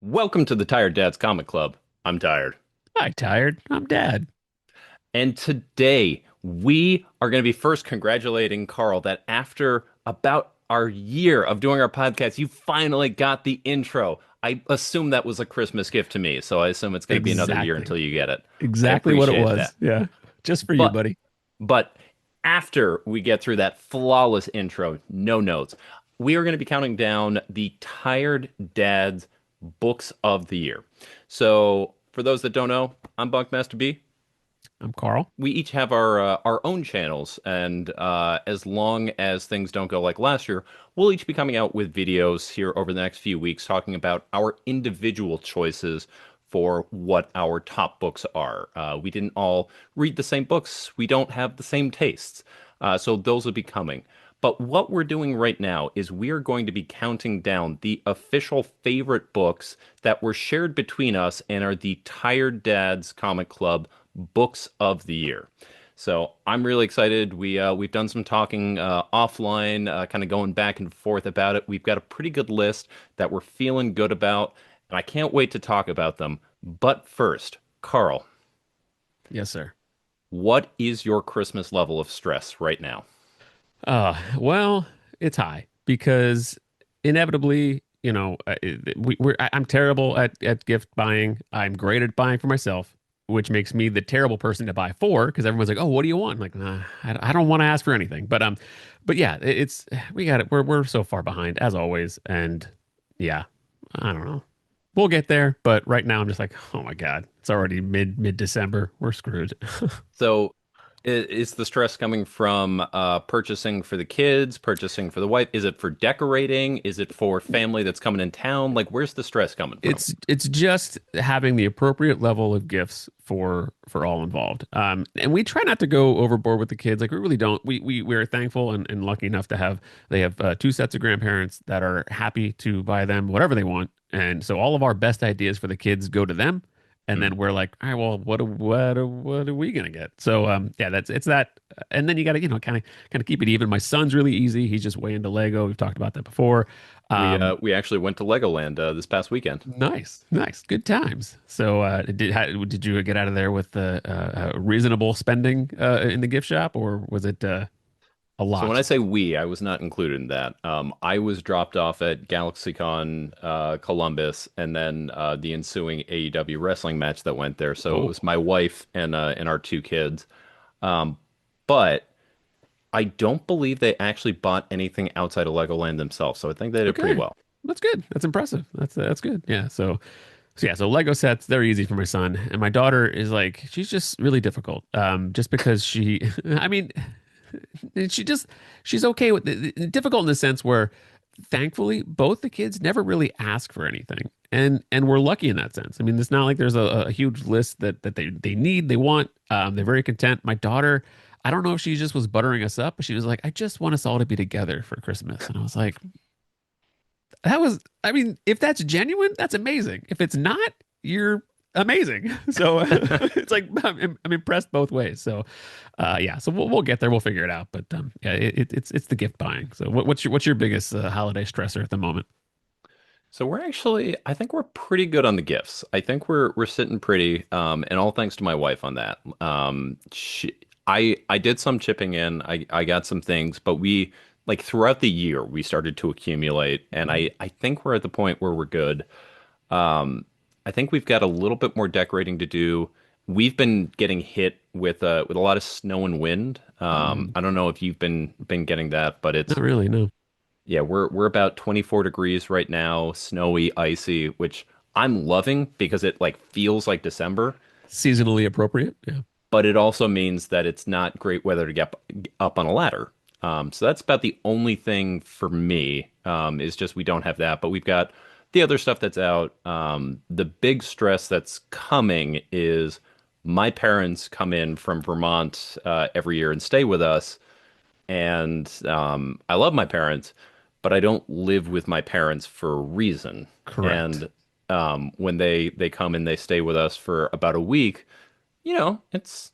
Welcome to the Tired Dads Comic Club. I'm tired. Hi, tired. I'm dad. And today we are going to be first congratulating Carl that after about our year of doing our podcast, you finally got the intro. I assume that was a Christmas gift to me, so I assume it's going to be another year Exactly. until you get it. I Exactly what it appreciate that. was. Yeah. Just for you, But buddy. but after we get through that flawless intro, no notes, we are going to be counting down the Tired Dads books of the year. So, for those that don't know, I'm Bunkmaster B. I'm Carl. We each have our own channels, and as long as things don't go like last year, we'll each be coming out with videos here over the next few weeks talking about our individual choices for what our top books are. We didn't all read the same books. We don't have the same tastes. So those will be coming. But what we're doing right now is we are going to be counting down the official favorite books that were shared between us and are the Tired Dads Comic Club books of the year. So I'm really excited. We've done some talking offline, kind of going back and forth about it. We've got a pretty good list that we're feeling good about, and I can't wait to talk about them. But first, Carl, Yes, sir. what is your Christmas level of stress right now? Well, it's high because inevitably, I'm terrible at gift buying. I'm great at buying for myself, which makes me the terrible person to buy for because everyone's like, "Oh, what do you want?" I'm like, nah, I don't want to ask for anything. But yeah, it's we got it. We're so far behind as always, and yeah, I don't know. We'll get there, but right now I'm just like, oh my God, it's already mid December. We're screwed. So, is the stress coming from purchasing for the kids, purchasing for the wife? Is it for decorating? Is it for family that's coming in town? Like, where's the stress coming from? It's just having the appropriate level of gifts for all involved. And we try not to go overboard with the kids. Like we really don't. We're thankful and lucky enough to have they have two sets of grandparents that are happy to buy them whatever they want. And so all of our best ideas for the kids go to them. And Hmm. then we're like, all right, well, what are we gonna get? So yeah, that's it's that. And then you got to kind of keep it even. My son's really easy. He's just way into Lego. We've talked about that before. Um, We actually went to Legoland this past weekend. Nice, nice, good times. So, did you get out of there with reasonable spending in the gift shop, or was it a So when I lot? say we, I was not included in that. I was dropped off at GalaxyCon Columbus, and then the ensuing AEW wrestling match that went there. So it Oh, was my wife and our two kids. Um, but I don't believe they actually bought anything outside of Legoland themselves. So I think they did pretty okay, well. that's good. That's impressive. That's good. Yeah. So Lego sets they're easy for my son, and my daughter is like she's just really difficult. Just because she, I mean, she just she's okay with difficult in the sense where thankfully both the kids never really ask for anything and we're lucky in that sense. I mean, it's not like there's a huge list that they need, they want. They're very content. My daughter, I don't know if she just was buttering us up, but she was like, I just want us all to be together for Christmas. And I was like, that was, I mean, if that's genuine, that's amazing. If it's not, you're amazing. So it's like I'm impressed both ways. So yeah, so we'll get there. We'll figure it out. But yeah, it's the gift buying. So what's your biggest holiday stressor at the moment? So we're actually, I think we're pretty good on the gifts. I think we're sitting pretty, and all thanks to my wife on that. I did some chipping in. I got some things, but we like throughout the year we started to accumulate, and I think we're at the point where we're good. Um, I think we've got a little bit more decorating to do. We've been getting hit with a lot of snow and wind. Mm, I don't know if you've been getting that, but not it's really, no. yeah, we're about 24 degrees right now, snowy, icy, which I'm loving because it like feels like December, Seasonally appropriate. Yeah. but it also means that it's not great weather to get up on a ladder. So that's about the only thing for me, is just we don't have that, but we've got the other stuff that's out. The big stress that's coming is my parents come in from Vermont every year and stay with us. And I love my parents, but I don't live with my parents for a reason. Correct. And when they come and they stay with us for about a week, it's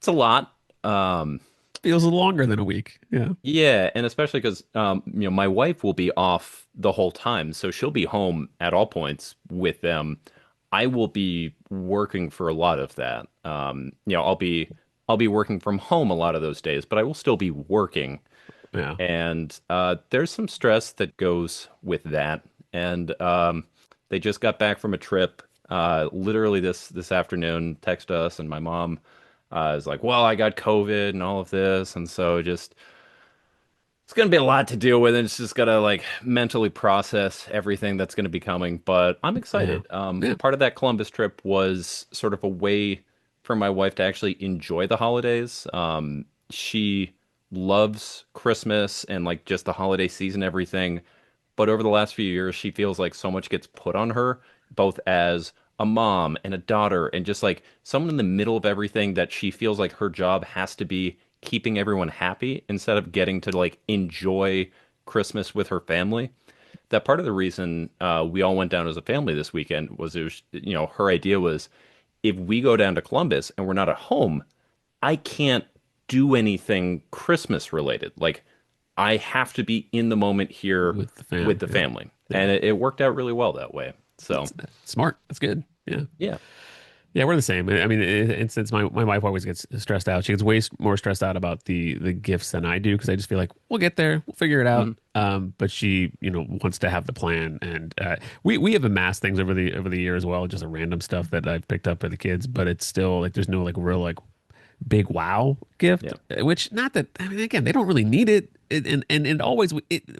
a lot. feels longer than a week. Yeah. Yeah, and especially because my wife will be off the whole time, so she'll be home at all points with them. I will be working for a lot of that. I'll be working from home a lot of those days, but I will still be working. Yeah. And there's some stress that goes with that. And they just got back from a trip. Literally this afternoon, text us, and my mom is like, "Well, I got COVID and all of this, and so just." It's gonna be a lot to deal with, and it's just gotta like mentally process everything that's gonna be coming. But I'm Yeah. excited. Yeah. Part of that Columbus trip was sort of a way for my wife to actually enjoy the holidays. She loves Christmas and like just the holiday season, everything. But over the last few years, she feels like so much gets put on her, both as a mom and a daughter, and just like someone in the middle of everything that she feels like her job has to be keeping everyone happy instead of getting to like enjoy Christmas with her family. That part of the reason we all went down as a family this weekend was her idea was if we go down to Columbus and we're not at home, I can't do anything Christmas related. Like I have to be in the moment here With the with fam. the Yeah. family. Yeah. And it worked out really well that way. So, That's smart. That's good. Yeah. yeah. Yeah, we're the same. I mean, and since my wife always gets stressed out, she gets way more stressed out about the gifts than I do because I just feel like we'll get there, we'll figure it out. Mhm. But she, wants to have the plan, and we have amassed things over the year as well, just a random stuff that I've picked up for the kids. But it's still like there's no like real like big wow gift, Yeah. which not that I mean again they don't really need it, and always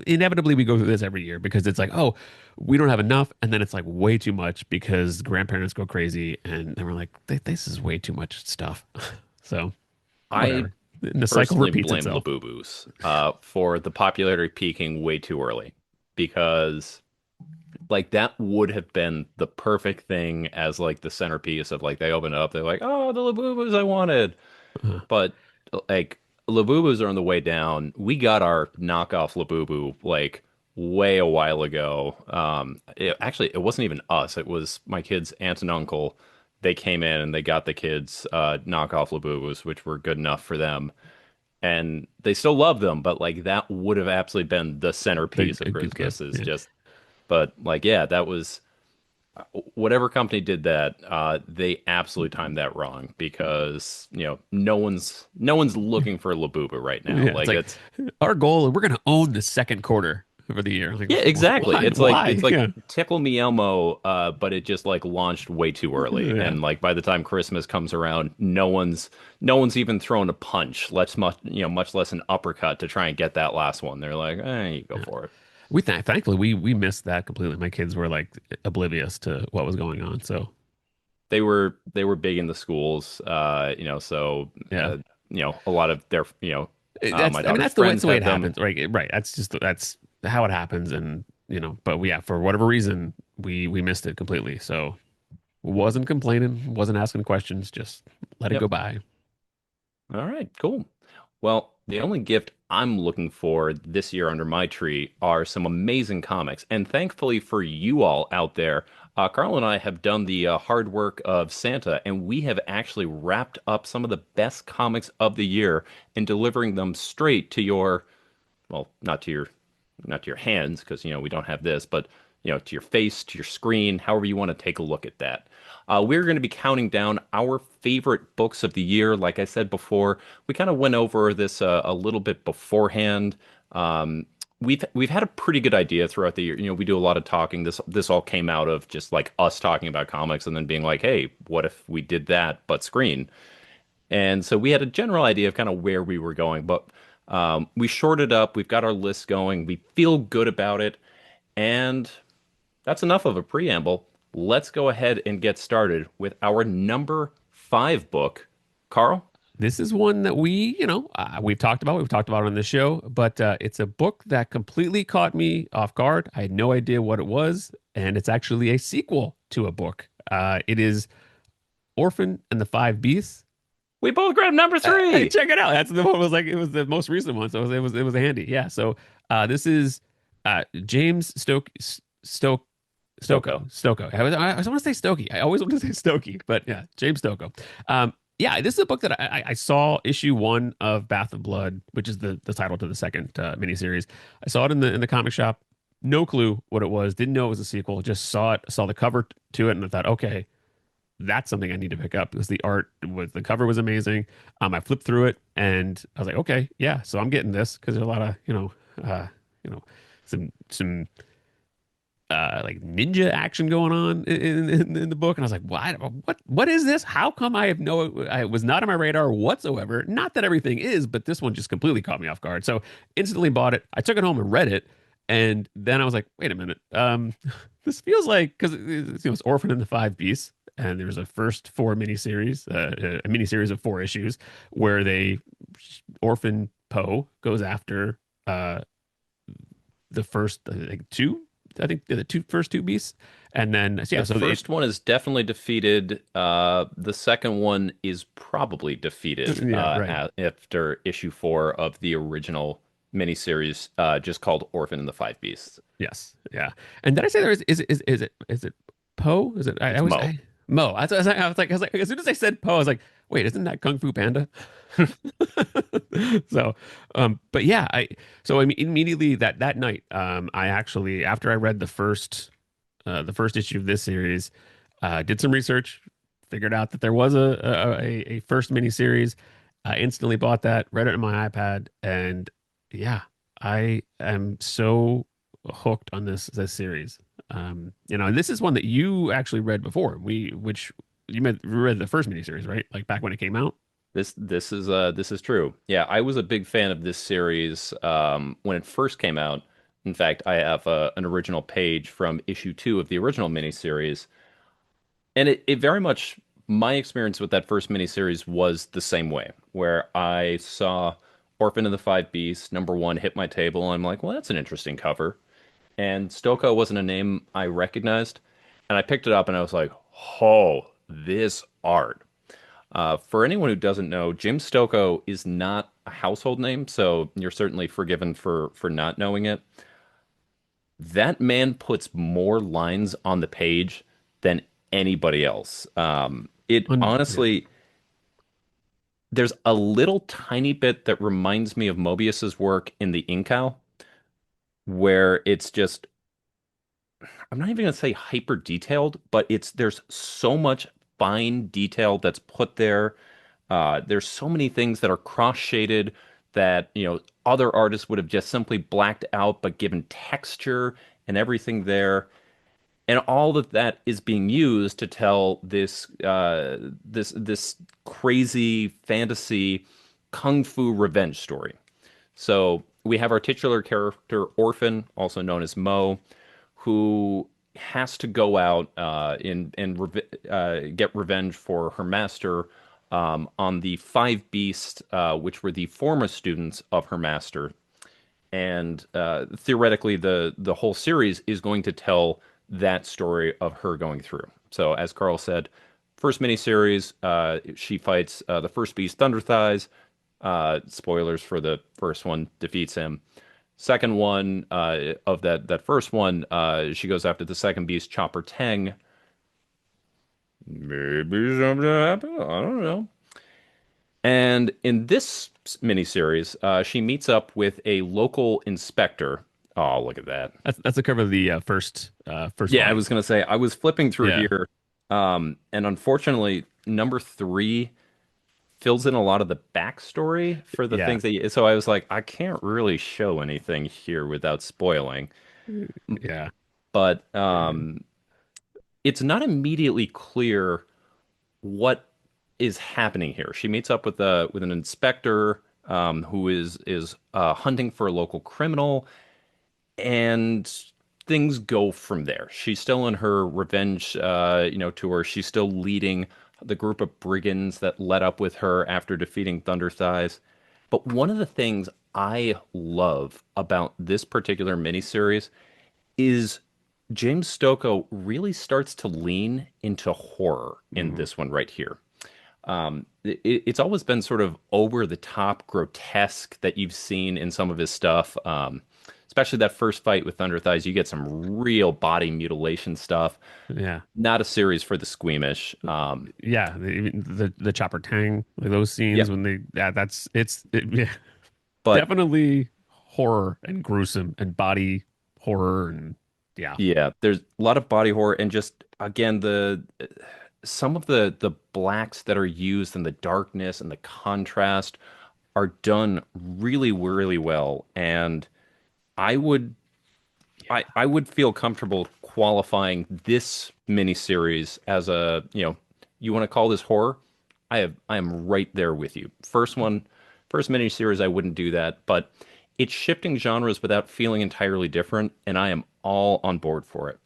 inevitably we go through this every year because it's like oh we don't have enough and then it's like way too much because grandparents go crazy and then we're like this is way too much stuff so I whatever and the cycle personally repeats blame itself. Labubu's for the popularity peaking way too early because like that would have been the perfect thing as like the centerpiece of like they open it up, they're like, oh, the Labubus I wanted. uh, But like Labubus are on the way down. We got our knockoff Labubu like way a while ago. Actually, it wasn't even us. It was my kids' aunt and uncle. They came in and they got the kids knockoff Labubus, which were good enough for them. And they still love them, but like that would have absolutely been the centerpiece a of good Christmas. gift, Is yeah. just, but like yeah, that was whatever company did that, they absolutely timed that wrong because no one's looking for Labuba right now. Yeah, it's Like like it's our goal we're gonna own the second quarter for the year like yeah, exactly. why It's like yeah. Tickle Me Elmo, but it just like launched way too early, Yeah. and like by the time Christmas comes around, no one's even thrown a punch. Let's much less an uppercut to try and get that last one. They're like, you go for it. Thankfully we missed that completely. My kids were like oblivious to what was going on. So They were big in the schools, so yeah, a lot of their that's my I mean daughter's that's friends the way had it them. happens, right? Right. That's how it happens, and but yeah, for whatever reason we missed it completely. So wasn't complaining, wasn't asking questions, just let it go Yep. by. All right, cool. Well, the only gift I'm looking for this year under my tree are some amazing comics. And thankfully for you all out there, Carl and I have done the hard work of Santa, and we have actually wrapped up some of the best comics of the year and delivering them straight to your, well, not to your hands, because we don't have this, but to your face, to your screen, however you want to take a look at that. We're going to be counting down our favorite books of the year. Like I said before, we kind of went over this a little bit beforehand. Um, we've had a pretty good idea throughout the year. We do a lot of talking. This all came out of just like us talking about comics and then being like, hey, what if we did that but screen? And so we had a general idea of kind of where we were going, but we shorted up. We've got our list going. We feel good about it. And that's enough of a preamble. Let's go ahead and get started with our number five book. Carl? This is one that we've talked about on this show, but it's a book that completely caught me off guard. I had no idea what it was, and it's actually a sequel to a book. It is Orphan and the Five Beasts. We both grabbed number Hey, three. check it out. That's the one was like it was the most recent one, so it was handy. Yeah. So this is James Stoko. Stocco. I want to say Stokey. I always want to say Stokey, but yeah, James Stocco. yeah, this is a book that I saw issue one of Bath of Blood, which is the title to the second miniseries. I saw it in the comic shop. No clue what it was. Didn't know it was a sequel. Just saw it, saw the cover to it, and I thought, okay, that's something I need to pick up because the cover was amazing. I flipped through it and I was like, okay, yeah, so I'm getting this because there's a lot of you know, some like ninja action going on in the book, and I was like, what is this? How come I was not on my radar whatsoever? Not that everything is, but this one just completely caught me off guard. So instantly bought it. I took it home and read it, and then I was like, wait a minute, this feels like because it's Orphan and the Five Beasts. And there's a first four miniseries, a miniseries of four issues where they orphan Poe goes after the first like two, I think the first two beasts, and then so yeah, The so it first one is definitely defeated. The second one is probably defeated yeah right after issue four of the original miniseries, just called Orphan and the Five Beasts. yes yeah, and did I say there is it Poe? Is it I It's was Mo. I Mo? I was like as soon as I said Poe, I was like wait, isn't that Kung Fu Panda? So, but yeah, I mean, immediately that night, I actually after I read the first issue of this series, did some research, figured out that there was a first miniseries. I instantly bought that, read it on my iPad, and yeah, I am so hooked on this series. And this is one that you actually read before. Which read the first miniseries, right? Like back when it came out. This is true. Yeah, I was a big fan of this series when it first came out. In fact, I have an original page from issue two of the original miniseries, and it very much my experience with that first miniseries was the same way, where I saw Orphan and the Five Beasts number one hit my table, and I'm like, well, that's an interesting cover. And Stoko wasn't a name I recognized, and I picked it up and I was like, oh, this art. For anyone who doesn't know, Jim Stoko is not a household name, so you're certainly forgiven for not knowing it. That man puts more lines on the page than anybody else. It Yeah. honestly, there's a little tiny bit that reminds me of Mobius's work in the Incal, where it's just, I'm not even gonna say hyper detailed, but there's so much fine detail that's put there. There's so many things that are cross shaded that, other artists would have just simply blacked out, but given texture and everything there. And all of that is being used to tell this crazy fantasy kung fu revenge story. So we have our titular character, Orphan, also known as Mo, who has to go out get revenge for her master on the five beasts, which were the former students of her master. And theoretically, the whole series is going to tell that story of her going through. So, as Carl said, first miniseries, she fights the first beast, Thunder Thighs. Spoilers for the first one, defeats him. Second one of that first one, she goes after the second beast, Chopper Tang. Maybe something happened. I don't know. And in this miniseries, she meets up with a local inspector. Oh, look at that. That's the cover of the first Yeah, I volume. was gonna say I was flipping through Yeah. here, and unfortunately, number three fills in a lot of the backstory for the Yeah. things that. So I was like, I can't really show anything here without spoiling. Yeah. But Yeah. it's not immediately clear what is happening here. She meets up with an inspector who is hunting for a local criminal, and things go from there. She's still in her revenge, tour. She's still leading the group of brigands that led up with her after defeating Thunder Thighs. But one of the things I love about this particular miniseries is James Stocco really starts to lean into horror in Mhm. this one right here. It's always been sort of over the top grotesque that you've seen in some of his stuff, especially that first fight with Thunder Thighs, you get some real body mutilation stuff. Yeah. Not a series for the squeamish. Yeah, the chopper tang, like those scenes Yep. when they yeah, yeah, But definitely horror and gruesome and body horror and yeah. yeah, there's a lot of body horror and just again the some of the blacks that are used and the darkness and the contrast are done really, really well. And I would Yeah. I would feel comfortable qualifying this miniseries as a, you want to call this horror? I am right there with you. First miniseries, I wouldn't do that, but it's shifting genres without feeling entirely different, and I am all on board for it.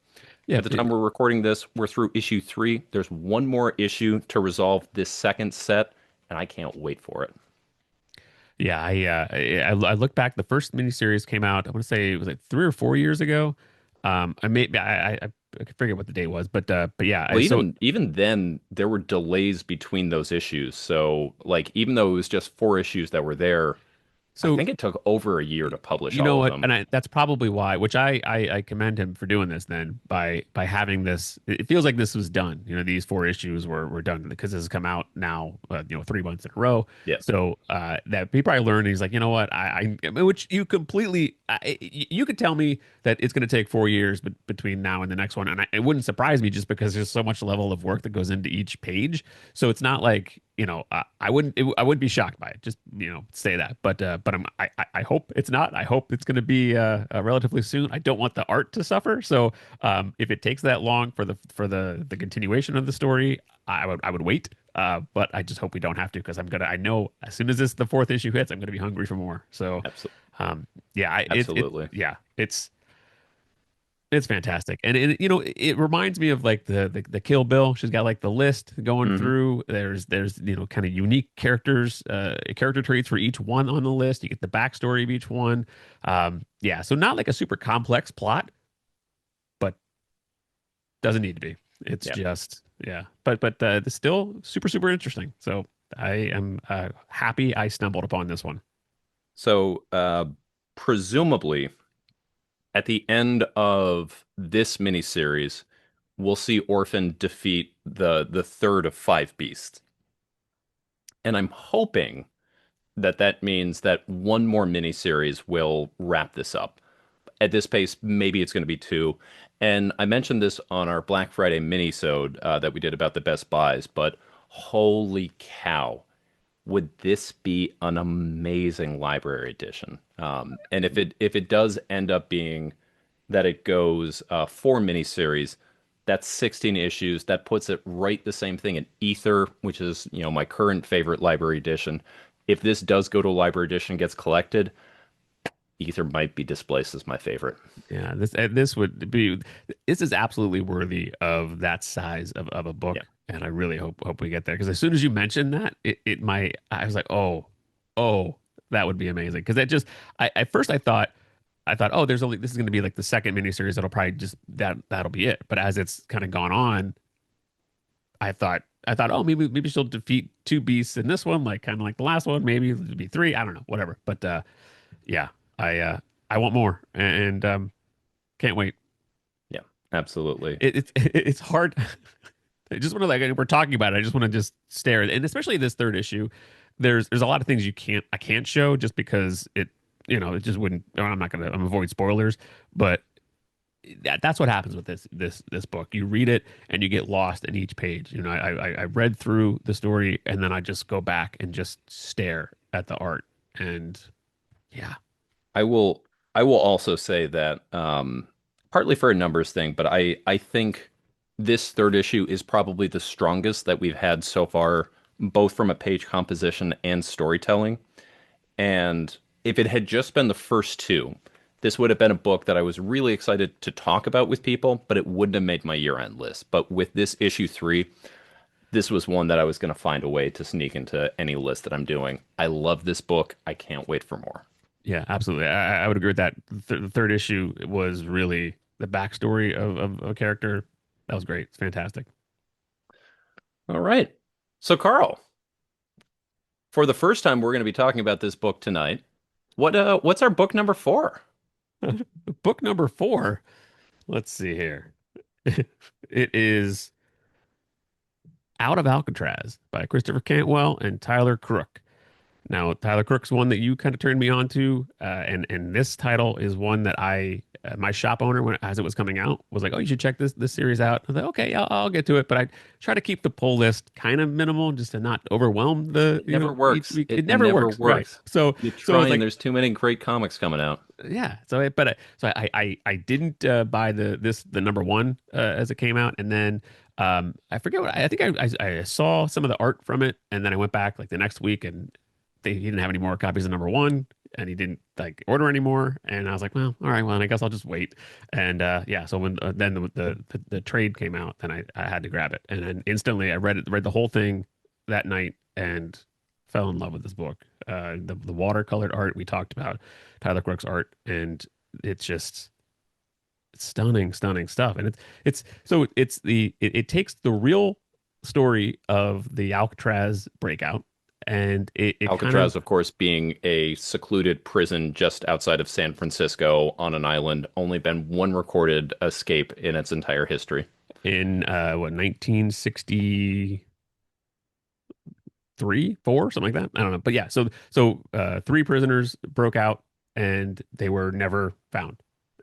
Yeah, At the time we're recording this, we're through issue 3. There's one more issue to resolve this second set, and I can't wait for it. yeah, I look back. The first miniseries came out. I want to say it was like 3 or 4 years ago. I forget what the date was, but yeah. Well, even then, there were delays between those issues. So, like, even though it was just 4 issues that were there, I So think it took over a year to publish you know all of what? them. And that's probably why, which I commend him for doing this then by having this. It feels like this was done. You know, these 4 issues were done because this has come out now, 3 months in a row. Yeah, So that he probably learned. He's like, you know what? I mean, which you completely, you could tell me that it's going to take 4 years between now and the next one, and it wouldn't surprise me just because there's so much level of work that goes into each page. So it's not like I wouldn't be shocked by it. Just say that. But I hope it's not. I hope it's going to be relatively soon. I don't want the art to suffer. So if it takes that long for the continuation of the story, I would wait. But I just hope we don't have to because I know as soon as the fourth issue hits, I'm gonna be hungry for more. So absolutely, yeah, absolutely. yeah, it's fantastic, and it reminds me of like the Kill Bill. She's got like the list going Hmm. through. There's kind of unique character traits for each one on the list. You get the backstory of each one. Yeah, so not like a super complex plot, but doesn't need to be. It's Yeah. just yeah, but it's still super interesting. So I am happy I stumbled upon this one. So, presumably, at the end of this miniseries, we'll see Orphan defeat the third of 5 beasts, and I'm hoping that that means that one more miniseries will wrap this up. At this pace, maybe it's going to be 2. And I mentioned this on our Black Friday mini-sode that we did about the Best Buys, but holy cow, would this be an amazing library edition? And if it does end up being that it goes 4 miniseries, that's 16 issues. That puts it right the same thing in Ether, which is my current favorite library edition. If this does go to a library edition, gets collected, Ether might be displaced as my favorite. Yeah, this is absolutely worthy of that size of a Yeah. book, and I really hope we get there because as soon as you mentioned that, I was like, oh, that would be amazing because that just at first I thought oh this is going to be like the second miniseries that'll probably just that'll be it, but as it's kind of gone on, I thought oh maybe she'll defeat 2 beasts in this one like kind of like the last one, maybe it'll be 3, I don't know, whatever, but yeah, I want more and can't wait. Yeah, absolutely. It's hard. I just want to like we're talking about it. I just want to just stare, and especially this third issue. There's a lot of things I can't show just because it just wouldn't. I'm not gonna avoid spoilers, but that's what happens with this book. You read it and you get lost in each page. I read through the story and then I just go back and just stare at the art and yeah, I will I will also say that partly for a numbers thing, but I think this third issue is probably the strongest that we've had so far, both from a page composition and storytelling. And if it had just been the first 2, this would have been a book that I was really excited to talk about with people, but it wouldn't have made my year-end list. But with this issue 3, this was one that I was going to find a way to sneak into any list that I'm doing. I love this book. I can't wait for more. yeah, absolutely. I would agree with that. The third issue was really the backstory of a character. That was great. It's fantastic. All right. So, Carl, for the first time, we're going to be talking about this book tonight. What's our book number 4? Book number four. Let's see here. It is Out of Alcatraz by Christopher Cantwell and Tyler Crook. Now, Tyler Crook's one that you kind of turned me on to, and this title is one that my shop owner, when as it was coming out, was like, "Oh, you should check this series out." I was like, "Okay, I'll get to it," but I try to keep the pull list kind of minimal, just to not overwhelm the It never each works. week. It It never never works, right? works. You So I try, was and like, there's too many great comics coming out. yeah. I didn't buy the number one as it came out, and then I forget what I think I saw some of the art from it, and then I went back like the next week, and he didn't have any more copies of number one, and he didn't like order anymore, and I was like, well, all right, well, I guess I'll just wait, and yeah. So when then the trade came out, then I had to grab it, and then instantly I read the whole thing that night, and fell in love with this book. The watercolored art we talked about, Tyler Crook's art, and it's just stunning, stunning stuff. And it takes the real story of the Alcatraz breakout, and it kind Alcatraz, of of course, being a secluded prison just outside of San Francisco on an island, only been one recorded escape in its entire history. in what 1963, 4, something like that. I don't know, but yeah. Three prisoners broke out, and they were never found.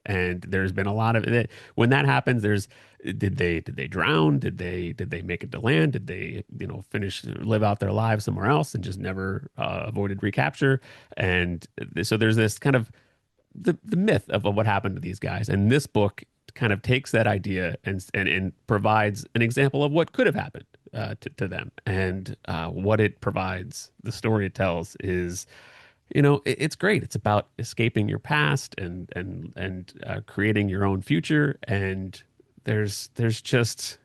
And there's been a lot of it. When that happens, there's did they drown? Did they make it to land? Did they finish live out their lives somewhere else and just never avoided recapture? And so there's this kind of the myth of what happened to these guys. And this book kind of takes that idea and provides an example of what could have happened to them. And what it provides, the story it tells is, it's great. It's about escaping your past and creating your own future. And there's just,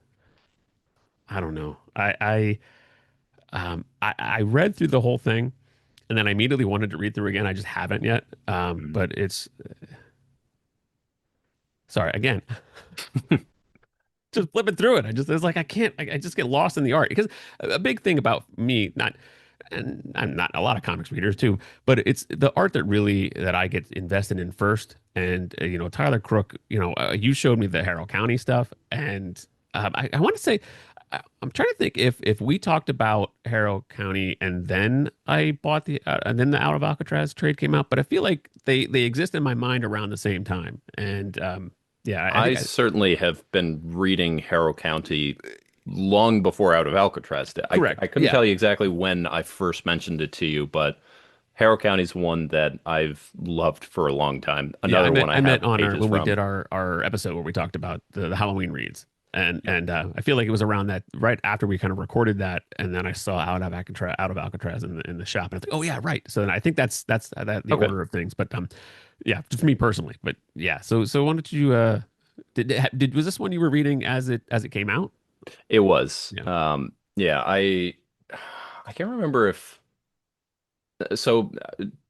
I don't know. I read through the whole thing, and then I immediately wanted to read through again. I just haven't yet. Mm. But it's sorry again. Just flipping through it. It's like I can't. I just get lost in the art because a big thing about me, not and I'm not a lot of comics readers too, but it's the art that I get invested in first. And Tyler Crook, you showed me the Harrow County stuff, and I want to say I'm trying to think if we talked about Harrow County and then I bought and then the Out of Alcatraz trade came out, but I feel like they exist in my mind around the same time. And yeah, I I think certainly have been reading Harrow County long before Out of Alcatraz did. correct. I couldn't Yeah. tell you exactly when I first mentioned it to you, but Harrow County's one that I've loved for a long time. Yeah, Another one I I met have on our pages when we from. did our episode where we talked about the Halloween reads, and I feel like it was around that right after we kind of recorded that, and then I saw Out of Alcatraz in the shop, and I was like, oh yeah, right. So then I think that's the Okay. order of things, but yeah, just for me personally, but yeah. So why don't you did was this one you were reading as it came out? It was. Yeah, Yeah, I can't remember if so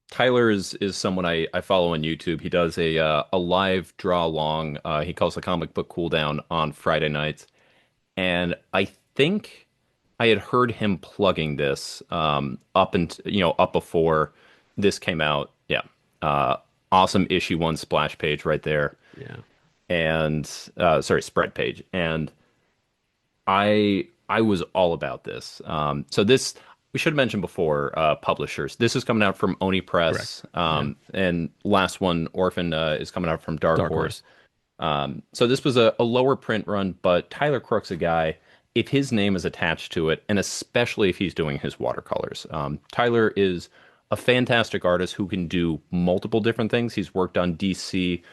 Tyler is someone I follow on YouTube. He does a live draw along. He calls the comic book cool down on Friday nights. And I think I had heard him plugging this up and up before this came out. Yeah. Uh awesome issue one splash page right there. yeah, And sorry, spread page. And I was all about this. So this we should have mentioned before publishers. This is coming out from Oni correct. Press, Yeah, and last one, Orphan, is coming out from Dark Dark Horse. Horse. So this was a lower print run, but Tyler Crook's a guy. If his name is attached to it, and especially if he's doing his watercolors, Tyler is a fantastic artist who can do multiple different things. He's worked on DC,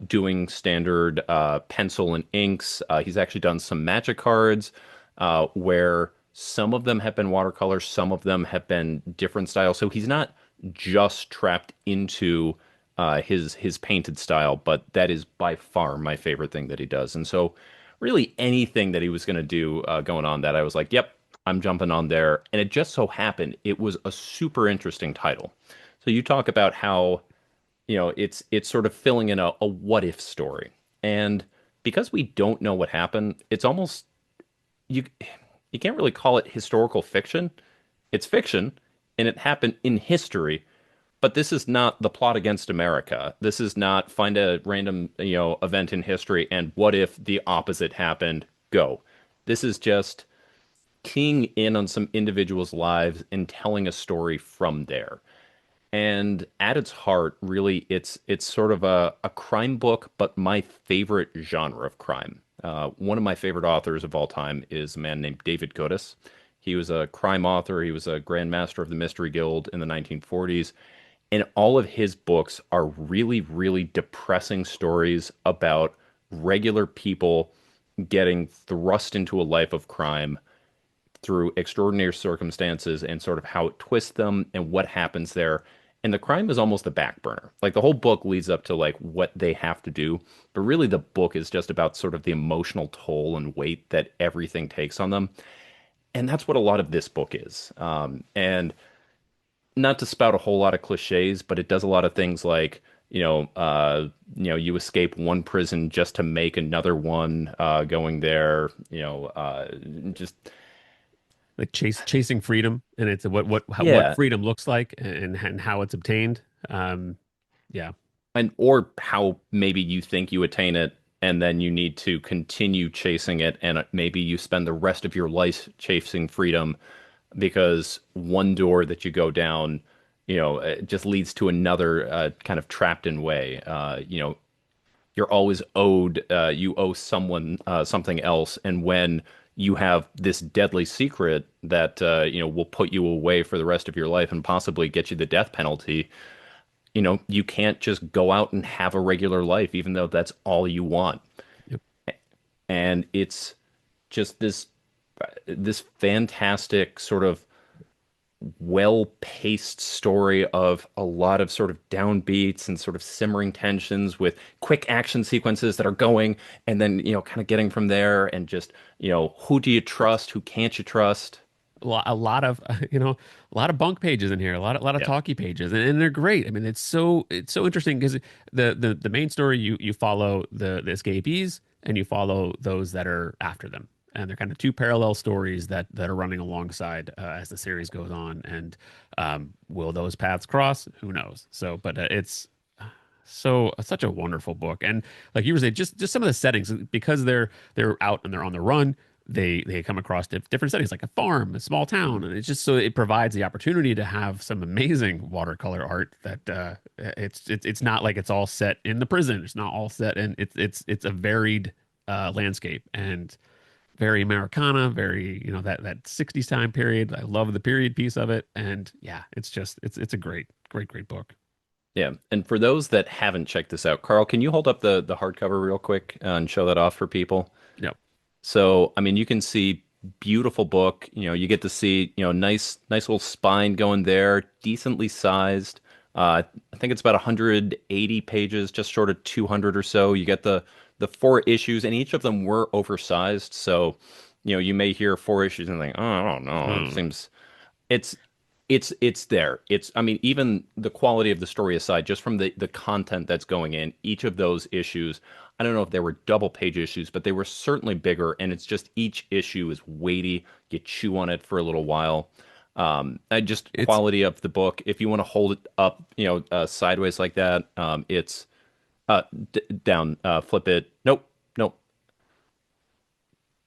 doing standard pencil and inks. He's actually done some magic cards, where some of them have been watercolors, some of them have been different styles. So he's not just trapped into his painted style, but that is by far my favorite thing that he does. And so, really, anything that he was going to do going on that, I was like, "Yep, I'm jumping on there." And it just so happened it was a super interesting title. So you talk about how it's sort of filling in a what if story, and because we don't know what happened, it's almost you you can't really call it historical fiction. It's fiction, and it happened in history, But this is not the plot against America. This is not find a random, event in history and what if the opposite happened? Go. This is just keying in on some individuals' lives and telling a story from there. And at its heart, really, it's sort of a crime book, but my favorite genre of crime. One of my favorite authors of all time is a man named David Goodis. He was a crime author. He was a Grand Master of the Mystery Guild in the 1940s. And all of his books are really, really depressing stories about regular people getting thrust into a life of crime through extraordinary circumstances and sort of how it twists them and what happens there. And the crime is almost the back burner. Like the whole book leads up to like what they have to do, but really the book is just about sort of the emotional toll and weight that everything takes on them. And that's what a lot of this book is. And not to spout a whole lot of cliches, but it does a lot of things like, you escape one prison just to make another one, going there, just Like chasing freedom, and it's what yeah. freedom looks like and how it's obtained. Yeah. And or how maybe you think you attain it and then you need to continue chasing it and maybe you spend the rest of your life chasing freedom because one door that you go down, it just leads to another, kind of trapped in way. You're always owed, you owe someone, something else, and when you have this deadly secret that, will put you away for the rest of your life and possibly get you the death penalty, you can't just go out and have a regular life, even though that's all you want. Yep. And it's just this fantastic sort of well-paced story of a lot of sort of downbeats and sort of simmering tensions with quick action sequences that are going and then, kind of getting from there and just, who do you trust? Who can't you trust? A lot of a lot of bunk pages in here, a lot of Yeah. talky pages, and they're great. I mean, it's so interesting because the main story you follow the escapees and you follow those that are after them, and they're kind of two parallel stories that are running alongside as the series goes on. And will those paths cross? Who knows? So, but it's such a wonderful book. And like you were saying, just some of the settings because they're out and they're on the run. They come across different settings like a farm, a small town, and it's just so it provides the opportunity to have some amazing watercolor art that it's not like it's all set in the prison. It's not all set in it's a varied landscape and very Americana, very that 60s time period. I love the period piece of it, and yeah, it's a great book. Yeah. And for those that haven't checked this out, Carl, can you hold up the hardcover real quick, and show that off for people? Yep. So, I mean, you can see beautiful book. You get to see, nice little spine going there, decently sized. I think it's about 180 pages, just short of 200 or so. You get the four issues, and each of them were oversized. So, you may hear four issues and think, oh, I don't know, it Mm. seems it's it's there. I mean, even the quality of the story aside, just from the content that's going in, each of those issues, I don't know if they were double page issues, but they were certainly bigger, and it's just each issue is weighty. You chew on it for a little while. Just It's quality of the book. If you want to hold it up, sideways like that, it's d down, flip it. Nope, nope.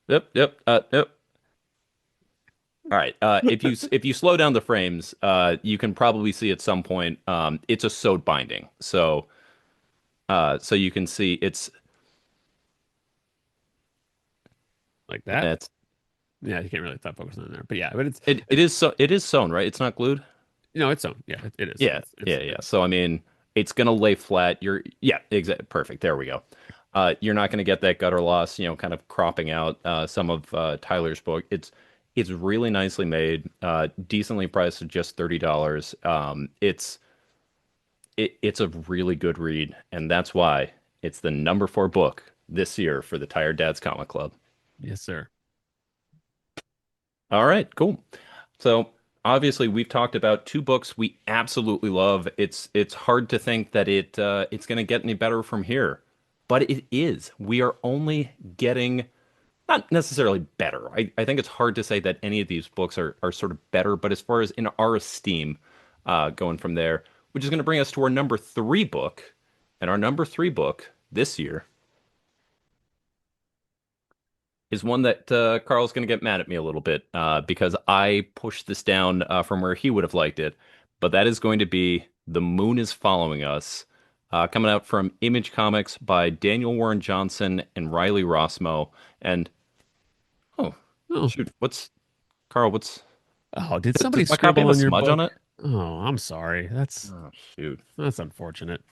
Yep, yep, yep. All right. If you slow down the frames, you can probably see at some point, it's a sewed binding. So you can see like that. it's Yeah, you can't really stop focusing on there, but yeah, but it is sewn, right? It's not glued. it's on. Yeah, it is. Yeah, yeah, yeah. So I mean, it's gonna lay flat. Yeah, exactly, perfect. There we go. You're not gonna get that gutter loss, kind of cropping out, some of, Tyler's book. It's really nicely made, decently priced at just $30. It's a really good read, and that's why it's the number 4 book this year for the Tired Dads Comic Club. Yes, sir. All right, cool. So obviously we've talked about two books we absolutely love. It's hard to think that it's going to get any better from here, but it is. We are only getting not necessarily better. I think it's hard to say that any of these books are sort of better, but as far as in our esteem, going from there, which is going to bring us to our number three book. And our number three book this year is one that Carl's going to get mad at me a little bit because I pushed this down from where he would have liked it. But that is going to be The Moon is Following Us, coming out from Image Comics by Daniel Warren Johnson and Riley Rossmo. And oh, Oh, shoot, what's Carl? What's oh, did does somebody my copy scribble have a on your smudge on book? it? Oh, I'm sorry. Oh, shoot. That's unfortunate.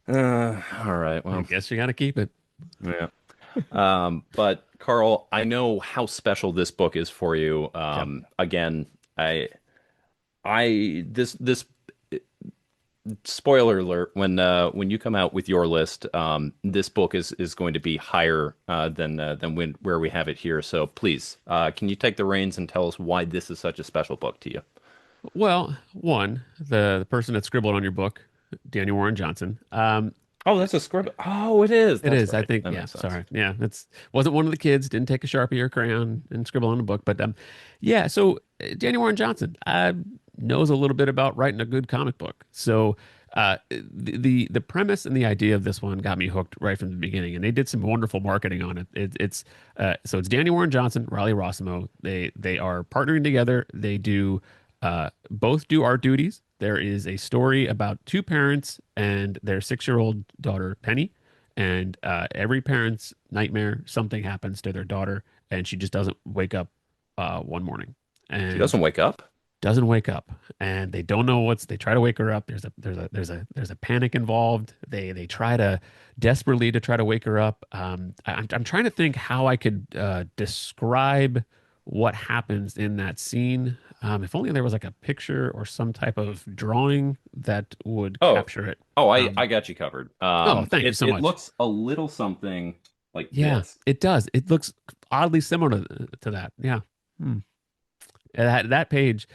All right. I Well, guess you got to keep it. yeah. But Carl, I know how special this book is for you. Yep. Again, I, this spoiler alert when you come out with your list, this book is going to be higher than where we have it here. So please, can you take the reins and tell us why this is such a special book to you? Well, one, the person that scribbled on your book, Daniel Warren Johnson. Oh, that's a script. Oh, it is. It That's is, I right. think. That Yeah, makes sense. sorry. Yeah, it's wasn't one of the kids. Didn't take a Sharpie or crayon and scribble on a book. But yeah. So Daniel Warren Johnson knows a little bit about writing a good comic book. So the premise and the idea of this one got me hooked right from the beginning, and they did some wonderful marketing on it. It's Daniel Warren Johnson, Riley Rossmo. They are partnering together. They do both do art duties. There is a story about two parents and their 6-year-old daughter Penny, and every parent's nightmare, something happens to their daughter, and she just doesn't wake up one morning, She and doesn't wake up. doesn't wake up, and they don't know what's. They try to wake her up. There's a panic involved. They try to desperately to try to wake her up. I'm trying to think how I could describe what happens in that scene. If only there was like a picture or some type of drawing that would Oh, capture it. oh, I Um, I got you covered. oh, thank you It so it much. looks a little something like Yeah, this. it does. It looks oddly similar to that. Yeah. Hmm. That page.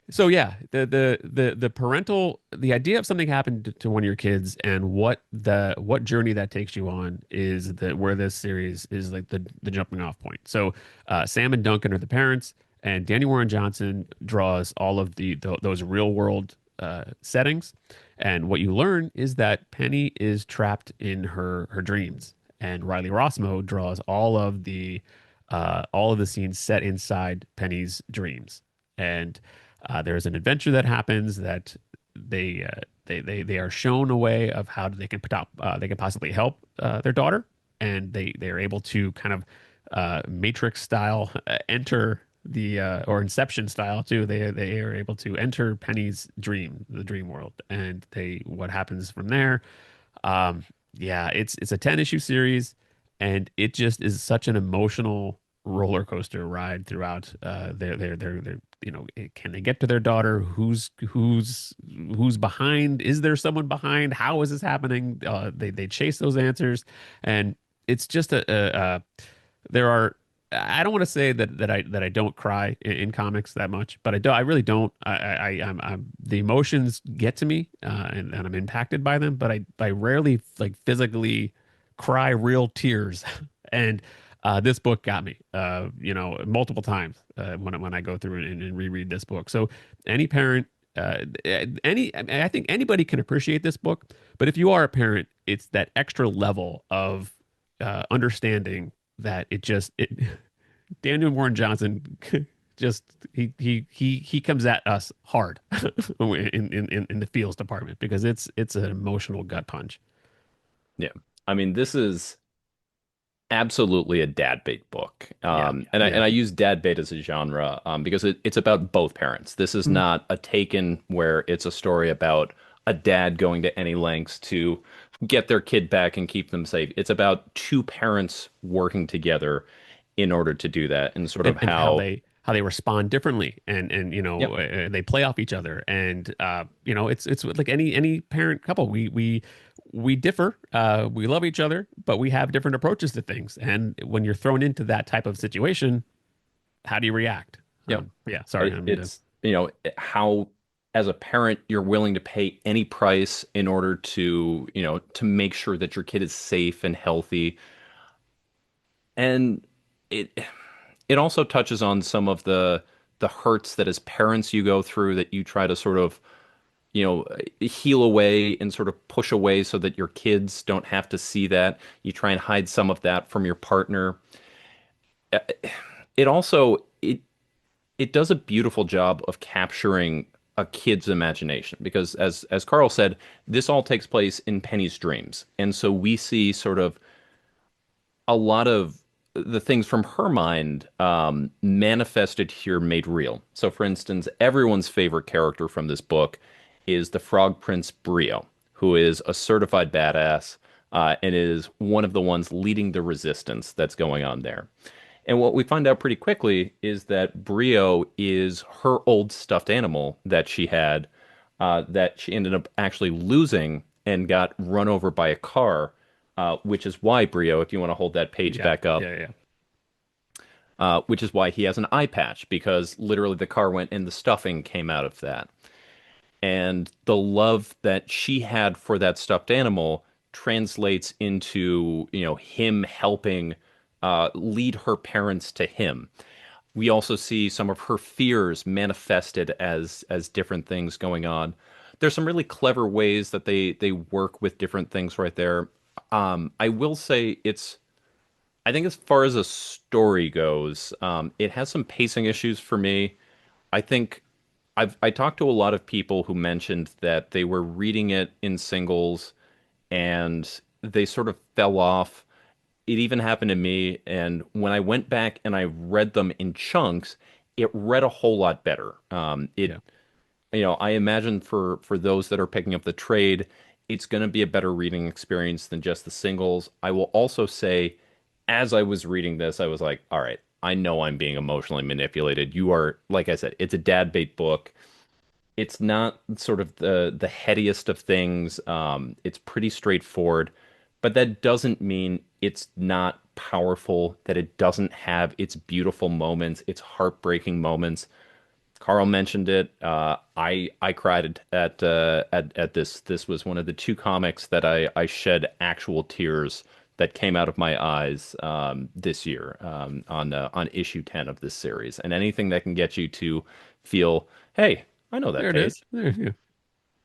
So yeah, the parental the idea of something happened to one of your kids and what journey that takes you on is that where this series is like the jumping off point. So Sam and Duncan are the parents, and Danny Warren Johnson draws all of those real world settings. And what you learn is that Penny is trapped in her dreams, and Riley Rossmo draws all of the scenes set inside Penny's dreams. And there's an adventure that happens that they are shown a way of how they can possibly help their daughter, and they are able to kind of Matrix style enter the or Inception style too. They are able to enter Penny's dream, the dream world, and they what happens from there. Um, yeah, it's a 10 issue series, and it just is such an emotional roller coaster ride throughout. Can they get to their daughter? Who's behind? Is there someone behind? How is this happening? They chase those answers, and it's just there are. I don't want to say that I don't cry in comics that much, but I do. I really don't. I'm the emotions get to me, and I'm impacted by them, but I rarely like physically cry real tears. And this book got me, multiple times when I go through and reread this book. So any parent, I think anybody can appreciate this book, but if you are a parent, it's that extra level of understanding that it Daniel Warren Johnson just he comes at us hard in the feels department because it's an emotional gut punch. Yeah. I mean, this is absolutely a dad bait book. Yeah, And yeah. I use dad bait as a genre because it's about both parents. This is Mhm. not a Taken where it's a story about a dad going to any lengths to get their kid back and keep them safe. It's about two parents working together in order to do that and sort of And how, how they respond differently and yep, they play off each other and it's like any parent couple we differ, we love each other, but we have different approaches to things, and when you're thrown into that type of situation, how do you react? yep. Yeah, sorry, I don't mean to. It's, how as a parent you're willing to pay any price in order to, to make sure that your kid is safe and healthy. And it it also touches on some of the hurts that as parents you go through that you try to sort of heal away and sort of push away so that your kids don't have to see that. You try and hide some of that from your partner. Uh, It also it does a beautiful job of capturing a kid's imagination because as Carl said, this all takes place in Penny's dreams. And so we see sort of a lot of the things from her mind manifested here made real. So, for instance, everyone's favorite character from this book is the Frog Prince Brio, who is a certified badass and is one of the ones leading the resistance that's going on there. And what we find out pretty quickly is that Brio is her old stuffed animal that she had that she ended up actually losing and got run over by a car, which is why Brio, if you want to hold that page Yeah, back up, yeah, yeah, which is why he has an eye patch because literally the car went and the stuffing came out of that. And the love that she had for that stuffed animal translates into, him helping lead her parents to him. We also see some of her fears manifested as different things going on. There's some really clever ways that they work with different things right there. I will say I think as far as a story goes, it has some pacing issues for me. I think I talked to a lot of people who mentioned that they were reading it in singles and they sort of fell off. It even happened to me, and when I went back and I read them in chunks, it read a whole lot better. yeah. I imagine for those that are picking up the trade, it's going to be a better reading experience than just the singles. I will also say, as I was reading this, I was like, all right, I know I'm being emotionally manipulated. You are, like I said, it's a dad bait book. It's not sort of the headiest of things. It's pretty straightforward, but that doesn't mean it's not powerful, that it doesn't have its beautiful moments, its heartbreaking moments. Carl mentioned it. I cried at this. This was one of the two comics that I shed actual tears that came out of my eyes this year on issue 10 of this series. And anything that can get you to feel, hey, I know that There it is. page. There, yeah.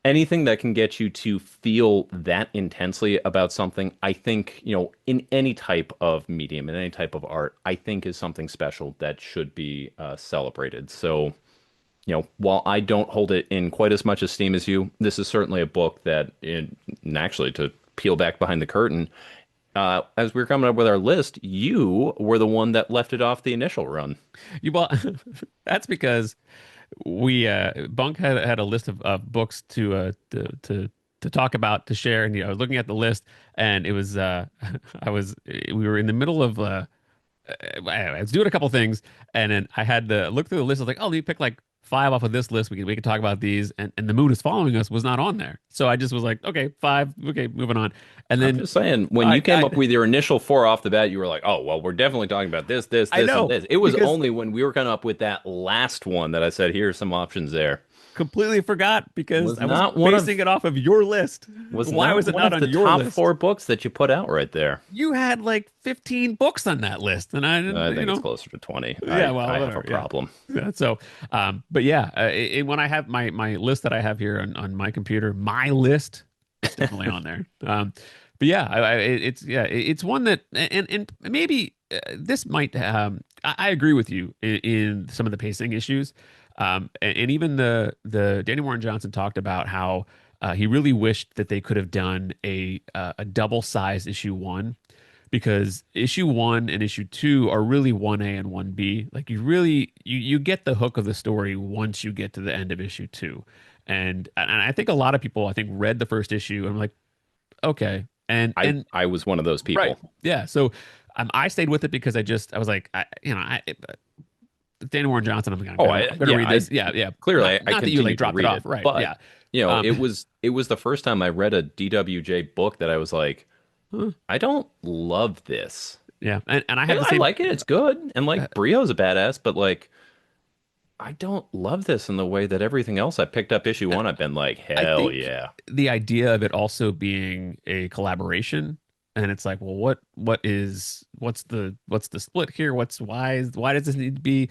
Anything that can get you to feel that intensely about something, I think, in any type of medium, in any type of art, I think is something special that should be celebrated. So while I don't hold it in quite as much esteem as you, this is certainly a book that, and actually, to peel back behind the curtain, as we were coming up with our list, you were the one that left it off the initial run. You bought. That's because we Bunk had a list of books to talk about to share, and I was looking at the list, and it was I was we were in the middle of I was doing a couple things, and then I had to look through the list. I was like, oh, let me pick like five off of this list. We can talk about these, and the moon is following us was not on there, so I just was like, okay, five, okay, moving on, and I'm then just saying, when you came up with your initial four off the bat, you were like, oh, well, we're definitely talking about this, this, I this, and know this. It was because only when we were coming up with that last one that I said, here's some options there. completely forgot because Was I was not one basing of it off of your list. was Why not was it one not of on the your top list? four books that you put out right there. You had like 15 books on that list, and I didn't, I think it's closer to 20. yeah, I well, have a whatever, yeah. problem. Yeah, so, but yeah, when I have my list that I have here on my computer, my list, it's definitely on there. But yeah, it's yeah, it's one that, and maybe this might, I agree with you in some of the pacing issues, and even the Danny Warren Johnson talked about how he really wished that they could have done a double size issue one because issue one and issue two are really 1A and 1B. Like you get the hook of the story once you get to the end of issue two. And I think a lot of people I think read the first issue and I'm like, okay. I was one of those Right. people. Yeah. So I stayed with it because I was like Danny Warren Johnson, Oh, I'm gonna read this. Yeah, yeah. clearly I Not that you like continued to dropped it read off. it, Right. but Yeah. it Um was the first time I read a DWJ book that I was like, I don't love this. yeah. And I have the I same like it. It's good. And uh, like Brio's a badass, but like I don't love this in the way that everything else I picked up issue one, I've been like, I hell think yeah. the idea of it also being a collaboration and it's like, well, what's the split here? Why does this need to be?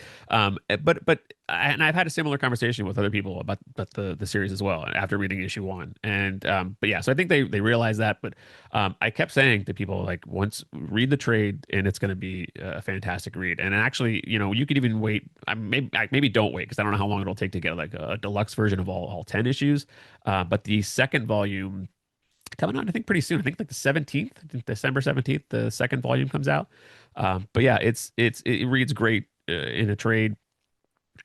And I've had a similar conversation with other people about the series as well after reading issue one. And but yeah, so I think they realize that. But I kept saying to people like, once read the trade, and it's going to be a fantastic read. And actually, you could even wait. Maybe don't wait because I don't know how long it'll take to get like a deluxe version of all 10 issues. But the second volume coming out, I think pretty soon. I think like the 17th, December 17th, the second volume comes out. But yeah, it reads great in a trade.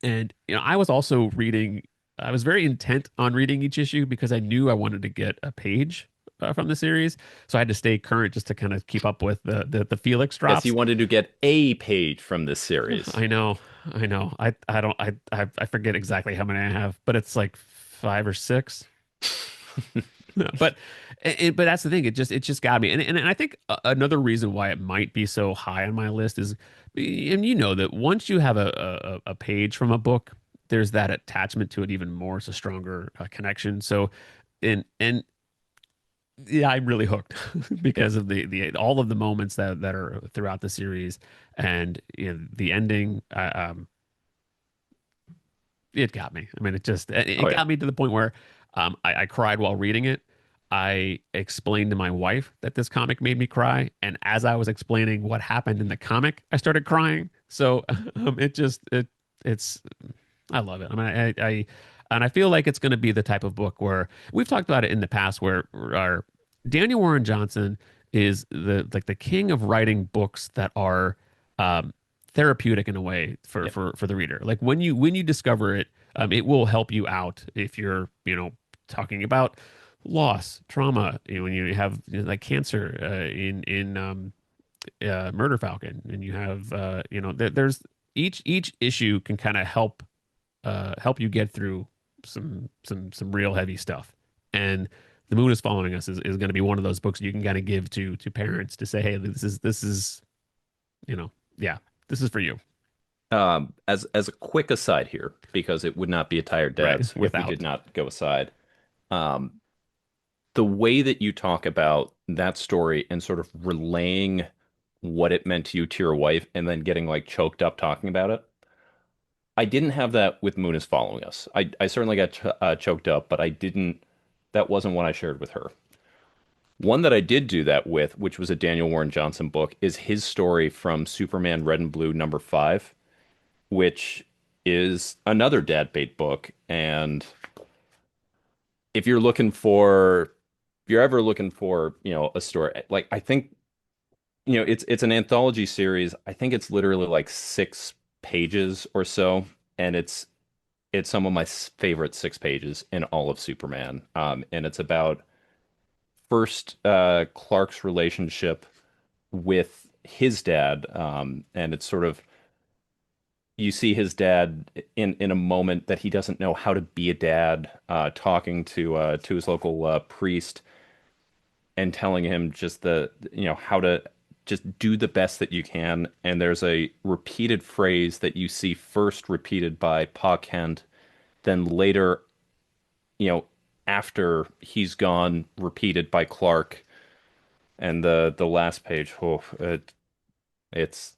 And I was also reading. I was very intent on reading each issue because I knew I wanted to get a page from the series, so I had to stay current just to kind of keep up with the Felix Yes, you drops. wanted to get a page from this series. I know, I know. I don't I forget exactly how many I have, but it's like five or six. But but that's the thing. It just got me. And I think another reason why it might be so high on my list is, and that once you have a page from a book, there's that attachment to it even more. It's a stronger connection. So, and yeah, I'm really hooked Yeah. because of the all of the moments that are throughout the series, and the ending. It got me. I mean, it Oh yeah. got me to the point where I cried while reading it. I explained to my wife that this comic made me cry, and as I was explaining what happened in the comic, I started crying. So it's I love it. I mean, and I feel like it's going to be the type of book where we've talked about it in the past, where our Daniel Warren Johnson is the king of writing books that are um, therapeutic in a way Yeah. for the reader. Like when you discover it, it will help you out if you're talking about loss, trauma. When you have like cancer in Murder Falcon, and you have there's each issue can kind of help you get through some real heavy stuff. And The Moon is Following Us is going to be one of those books you can kind of give to parents to say, hey, this is you know yeah, this is for you, As a quick aside here, because it would not be a tired right? dads if we did Without. not go aside. Um, the way that you talk about that story and sort of relaying what it meant to your wife and then getting like choked up talking about it. I didn't have that with Moon is Following Us. I certainly got choked up, but I didn't, that wasn't what I shared with her. One that I did do that with, which was a Daniel Warren Johnson book, is his story from Superman Red and Blue #5, which is another dad bait book. And if you're looking for, if you're ever looking for, a story, like I think, it's an anthology series. I think it's literally like 6 pages or so, and it's some of my favorite 6 pages in all of Superman. And it's about first Clark's relationship with his dad, and it's sort of you see his dad in a moment that he doesn't know how to be a dad, talking to his local priest and telling him just how to just do the best that you can. And there's a repeated phrase that you see first repeated by Pa Kent, then later, you know, after he's gone, repeated by Clark. And the last page, it's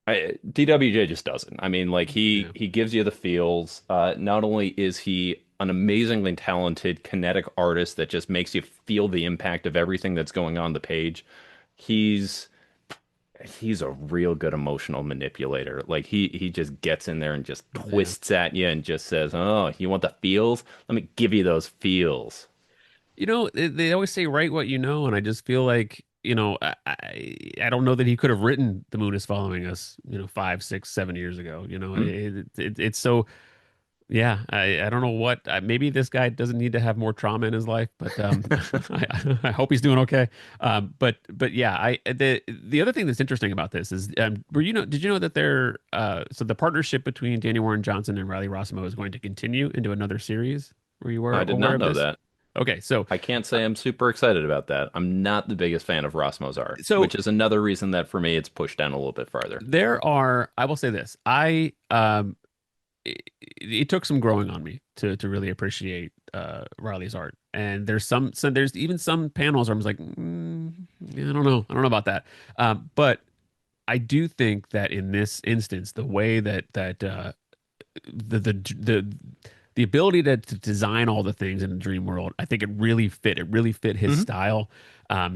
DWJ just doesn't. I mean, like Yeah. he gives you the feels. Not only is he an amazingly talented kinetic artist that just makes you feel the impact of everything that's going on the page, he's he's a real good emotional manipulator. Like he just gets in there and just Yeah. twists at you and just says, "Oh, you want the feels? Let me give you those feels." They always say write what you know, and I just feel like, I don't know that he could have written The Moon is Following Us, 5, 6, 7 years ago. Hmm? It's so, yeah. I don't know maybe this guy doesn't need to have more trauma in his life, but I hope he's doing okay. But yeah, the other thing that's interesting about this is, did you know that so the partnership between Danny Warren Johnson and Riley Rossmo is going to continue into another series? Were you I did aware not of know this? that. Okay, so I can't uh, say I'm super excited about that. I'm not the biggest fan of Rossmo's art, so which is another reason that for me it's pushed down a little bit farther. I will say this. It took some growing on me to really appreciate Riley's art. And there's even some panels where I was like, yeah, I don't know. I don't know about that. But I do think that in this instance, the way that the the the the ability to design all the things in the dream world, I think it really fit. It really fit his Hmm. style.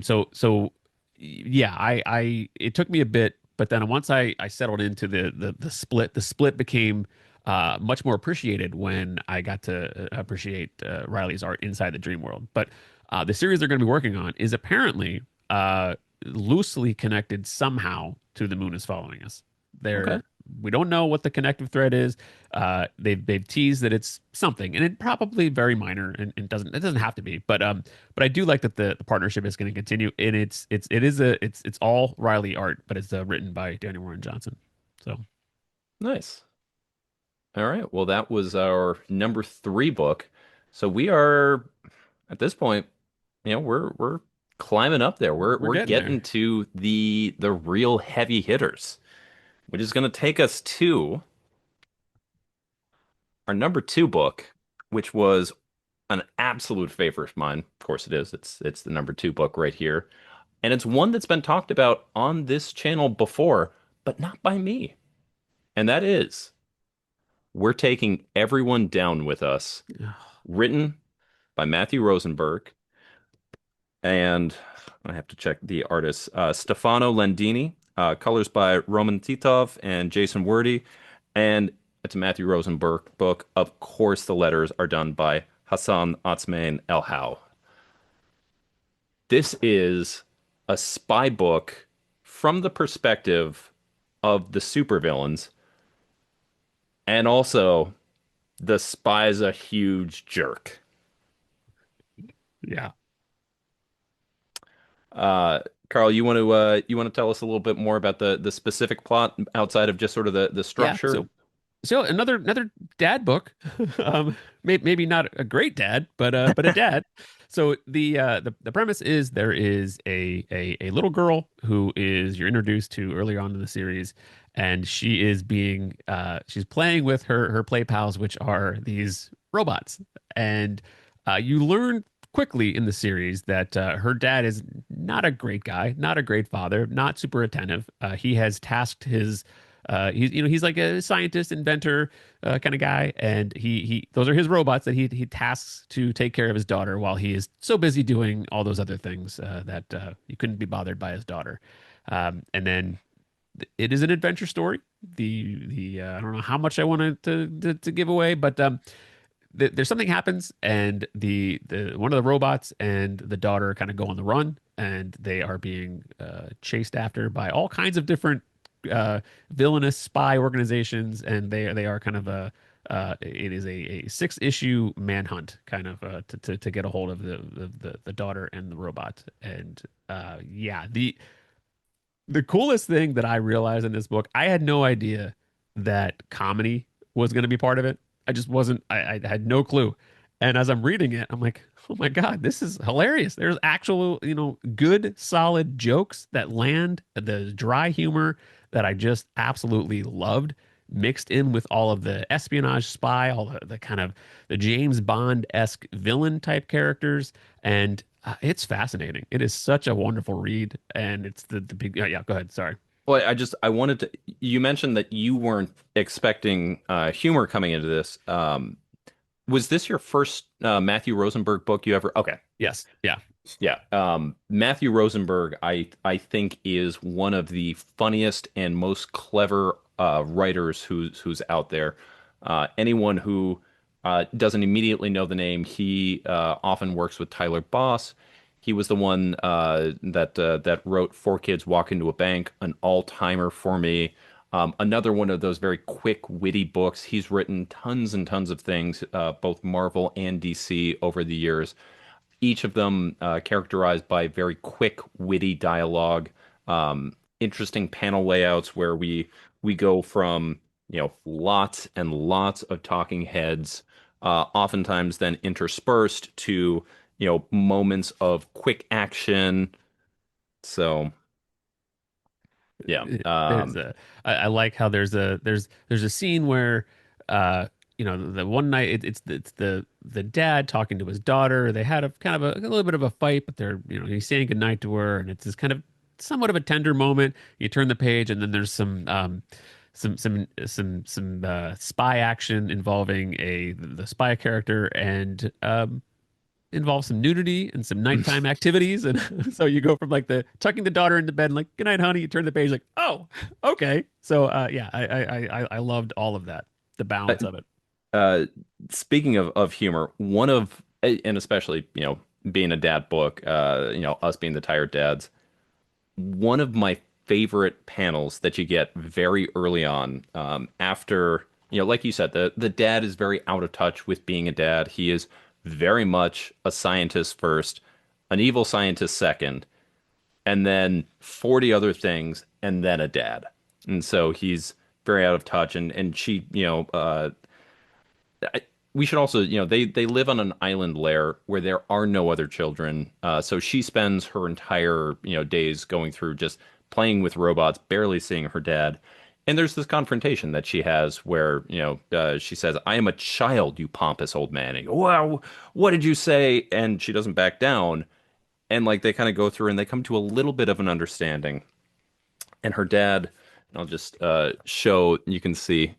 So yeah, it took me a bit, but then once I settled into the split became much more appreciated when I got to appreciate Riley's art inside the dream world. But the series they're going to be working on is apparently loosely connected somehow to The Moon is Following Us. Okay. They're we don't know what the connective thread is. They've teased that it's something, and it probably very minor, and it doesn't have to be. But I do like that the partnership is going to continue, and it's all Riley art, but it's written by Daniel Warren Johnson. So Nice. All right. Well, that was our number three book. So we are at this point, we're climbing up there. we're We're getting there. getting to the real heavy hitters, which is going to take us to our number two book, which was an absolute favorite of mine. Of course it is. It's the number two book right here. And it's one that's been talked about on this channel before, but not by me. And that is We're Taking Everyone Down with Us, written by Matthew Rosenberg, and I have to check the artists. Stefano Landini, colors by Roman Titov and Jason Wordy, and it's a Matthew Rosenberg book. Of course, the letters are done by Hassan Otsmane El Hau. This is a spy book from the perspective of the supervillains, and also the spy's a huge jerk. Yeah. Uh, Carl, you want to tell us a little bit more about the specific plot outside of just sort of the Yeah. structure? So another dad book, maybe not a great dad, but a dad. So the premise is there is a little girl who is you're introduced to earlier on in the series, and she is being she's playing with her play pals, which are these robots, and you learn quickly in the series that her dad is not a great guy, not a great father, not super attentive. He has tasked his he's like a scientist, inventor kind of guy, and he those are his robots that he tasks to take care of his daughter while he is so busy doing all those other things that he couldn't be bothered by his daughter. And then it is an adventure story. The I don't know how much I wanted to give away, but there's something happens, and the one of the robots and the daughter kind of go on the run, and they are being chased after by all kinds of different villainous spy organizations, and they are kind of a it is a six issue manhunt kind of to get a hold of the daughter and the robot, and yeah, the coolest thing that I realized in this book, I had no idea that comedy was going to be part of it. I just wasn't, I had no clue. And as I'm reading it, I'm like, oh my God, this is hilarious. There's actual, good, solid jokes that land, the dry humor that I just absolutely loved, mixed in with all of the espionage spy, all the kind of the James Bond-esque villain type characters. And it's fascinating. It is such a wonderful read, and it's the big. Yeah, go ahead. Sorry. Well, I wanted to. You mentioned that you weren't expecting humor coming into this. Was this your first Matthew Rosenberg book you ever? Okay. Yes. Yeah. Yeah. Matthew Rosenberg, I think, is one of the funniest and most clever writers who's out there. Anyone who doesn't immediately know the name, he often works with Tyler Boss. He was the one that wrote Four Kids Walk Into a Bank, an all-timer for me. Another one of those very quick, witty books. He's written tons and tons of things, both Marvel and DC over the years, each of them characterized by very quick, witty dialogue, interesting panel layouts where we go from lots and lots of talking heads, oftentimes then interspersed to moments of quick action. So yeah, There's a I like how there's a scene where the one night it's the dad talking to his daughter. They had a kind of a little bit of a fight, but they're, he's saying goodnight to her, and it's this kind of somewhat of a tender moment. You turn the page, and then there's some spy action involving the spy character, and involves some nudity and some nighttime activities. And so you go from like the tucking the daughter into bed and like, good night, honey. You turn the page like, oh, okay. So yeah, I loved all of that, the Uh, balance of it. uh, Speaking of humor, and especially, being a dad book, us being the tired dads, one of my favorite panels that you get very early on, after, like you said, the dad is very out of touch with being a dad. He is very much a scientist first, an evil scientist second, and then 40 other things, and then a dad. And so he's very out of touch. And she, we should also, they live on an island lair where there are no other children. So she spends her entire, days going through just playing with robots, barely seeing her dad. And there's this confrontation that she has where, she says, "I am a child, you pompous old man." And you go, "Wow, what did you say?" And she doesn't back down. And like they kind of go through and they come to a little bit of an understanding. And her dad, and I'll just show, you can see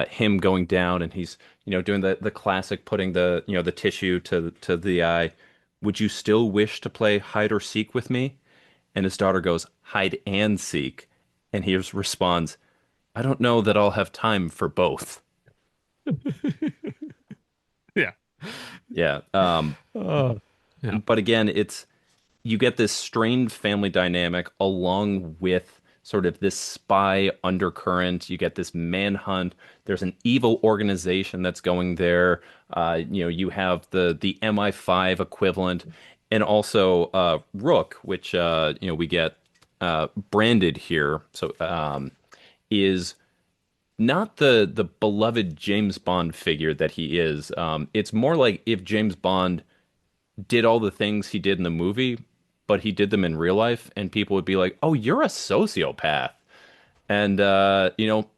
him going down, and he's, doing the classic, putting the tissue to the eye. "Would you still wish to play hide or seek with me?" And his daughter goes, "Hide and seek." And he responds, "I don't know that I'll have time for both." Yeah. Yeah. Oh, yeah. But again, you get this strained family dynamic along with sort of this spy undercurrent. You get this manhunt. There's an evil organization that's going there. You have the MI5 equivalent, and also Rook, which we get branded here. So is not the beloved James Bond figure that he is. It's more like if James Bond did all the things he did in the movie, but he did them in real life, and people would be like, "Oh, you're a sociopath." And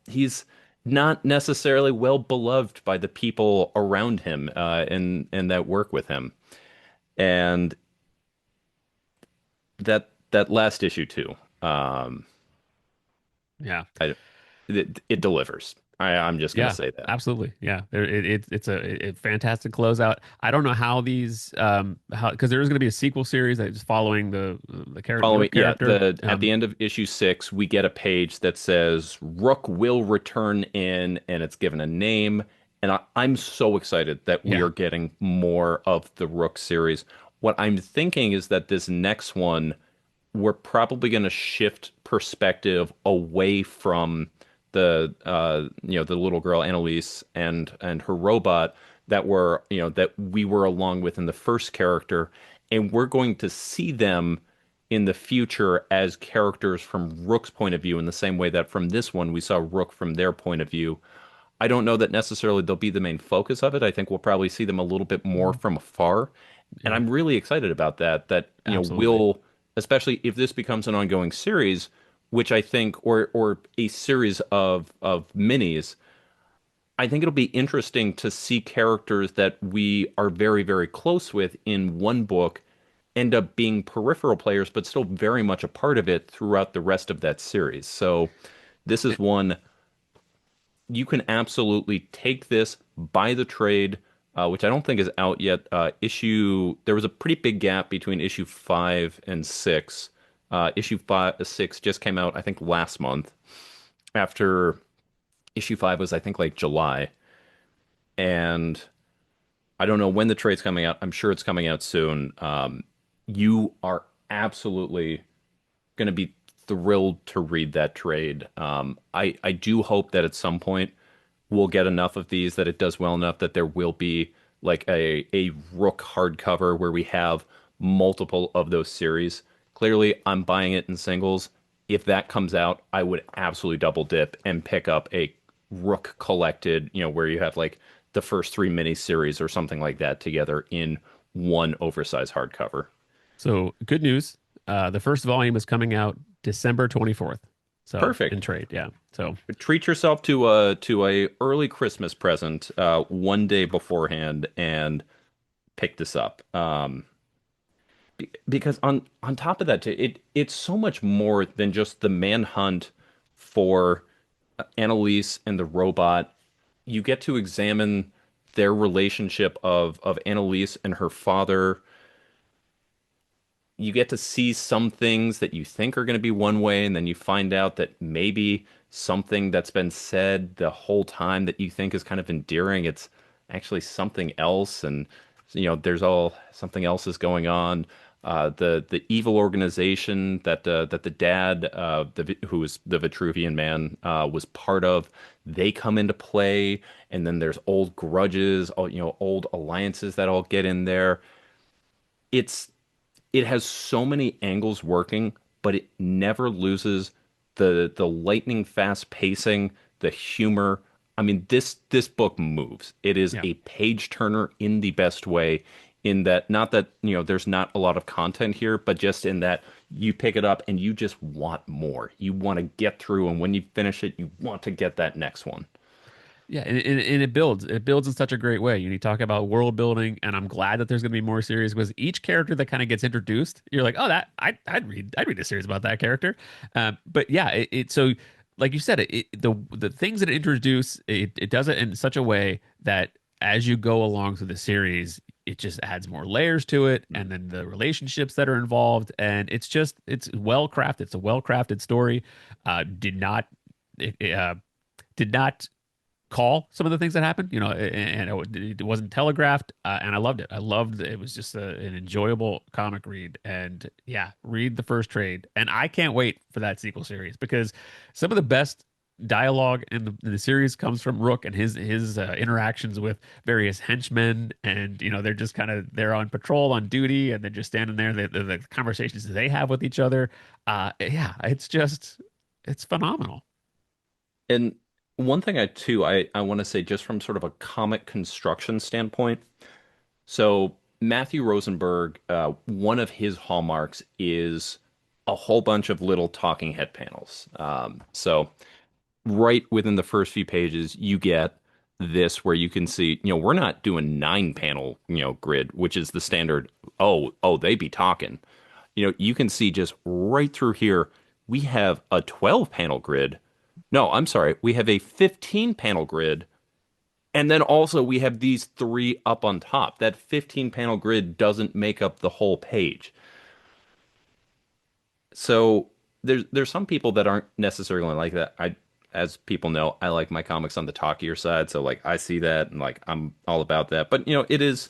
he's not necessarily well beloved by the people around him, and that work with him. And that last issue too, Yeah. I, it delivers. I'm just gonna Yeah, say that. absolutely. Yeah, it's a fantastic closeout. I don't know how these how because there is going to be a sequel series that is following the character, the Following, Rook yeah, character. the at the end of issue 6, we get a page that says Rook will return in, and it's given a name. And I'm so excited that we Yeah. are getting more of the Rook series. What I'm thinking is that this next one, we're probably going to shift perspective away from the little girl Annalise and her robot that we were along with in the first character, and we're going to see them in the future as characters from Rook's point of view, in the same way that from this one we saw Rook from their point of view. I don't know that necessarily they'll be the main focus of it. I think we'll probably see them a little bit more Mhm. from afar. And Yeah, I'm really excited about that. That, absolutely. we'll, especially if this becomes an ongoing series, which I think, or a series of minis, I think it'll be interesting to see characters that we are very, very close with in one book end up being peripheral players, but still very much a part of it throughout the rest of that series. So this is one you can absolutely take this, buy the trade, which I don't think is out yet. There was a pretty big gap between issue 5 and 6. Issue 6 just came out, I think, last month. After issue 5 was, I think, like July. And I don't know when the trade's coming out. I'm sure it's coming out soon. You are absolutely going to be thrilled to read that trade. I do hope that at some point we'll get enough of these that it does well enough that there will be like a Rook hardcover where we have multiple of those series. Clearly, I'm buying it in singles. If that comes out, I would absolutely double dip and pick up a Rook collected, where you have like the first 3 miniseries or something like that together in one oversized hardcover. So good news. The first volume is coming out December 24th. So in Perfect. trade, yeah. So Treat yourself to a early Christmas present one day beforehand and pick this up. Because on top of that, too, it's so much more than just the manhunt for Annalise and the robot. You get to examine their relationship of Annalise and her father. You get to see some things that you think are going to be one way, and then you find out that maybe something that's been said the whole time that you think is kind of endearing, it's actually something else, and there's all something else is going on. The evil organization that the dad, who was the Vitruvian man, was part of, they come into play, and then there's old grudges, all old alliances that all get in there. It's it has so many angles working, but it never loses the lightning fast pacing, the humor. I mean, this book moves. It is yeah. a page turner in the best way, in that not that, there's not a lot of content here, but just in that you pick it up and you just want more. You want to get through, and when you finish it, you want to get that next one. Yeah, and it builds. It builds in such a great way. You talk about world building, and I'm glad that there's going to be more series because each character that kind of gets introduced, you're like, oh, I'd read a series about that character. But yeah, so like you said, the things that it introduce, it does it in such a way that as you go along through the series, it just adds more layers to it, and then the relationships that are involved, and it's well crafted. It's a well crafted story. Did not. Did not call some of the things that happened, and it wasn't telegraphed, and I loved it. I loved it. It was just an enjoyable comic read, and yeah, read the first trade, and I can't wait for that sequel series because some of the best dialogue in the series comes from Rook and his interactions with various henchmen, and they're just kind of they're on patrol on duty, and they're just standing there. The conversations they have with each other, yeah, it's phenomenal. And one thing I want to say, just from sort of a comic construction standpoint. So Matthew Rosenberg, one of his hallmarks is a whole bunch of little talking head panels. So right within the first few pages, you get this where you can see, we're not doing 9 panel, grid, which is the standard. Oh, they be talking. You can see just right through here, we have a 12 panel grid. No, I'm sorry, we have a 15 panel grid, and then also we have these three up on top. That 15 panel grid doesn't make up the whole page. So there's some people that aren't necessarily like that. As people know, I like my comics on the talkier side. So like I see that and like I'm all about that. But it is,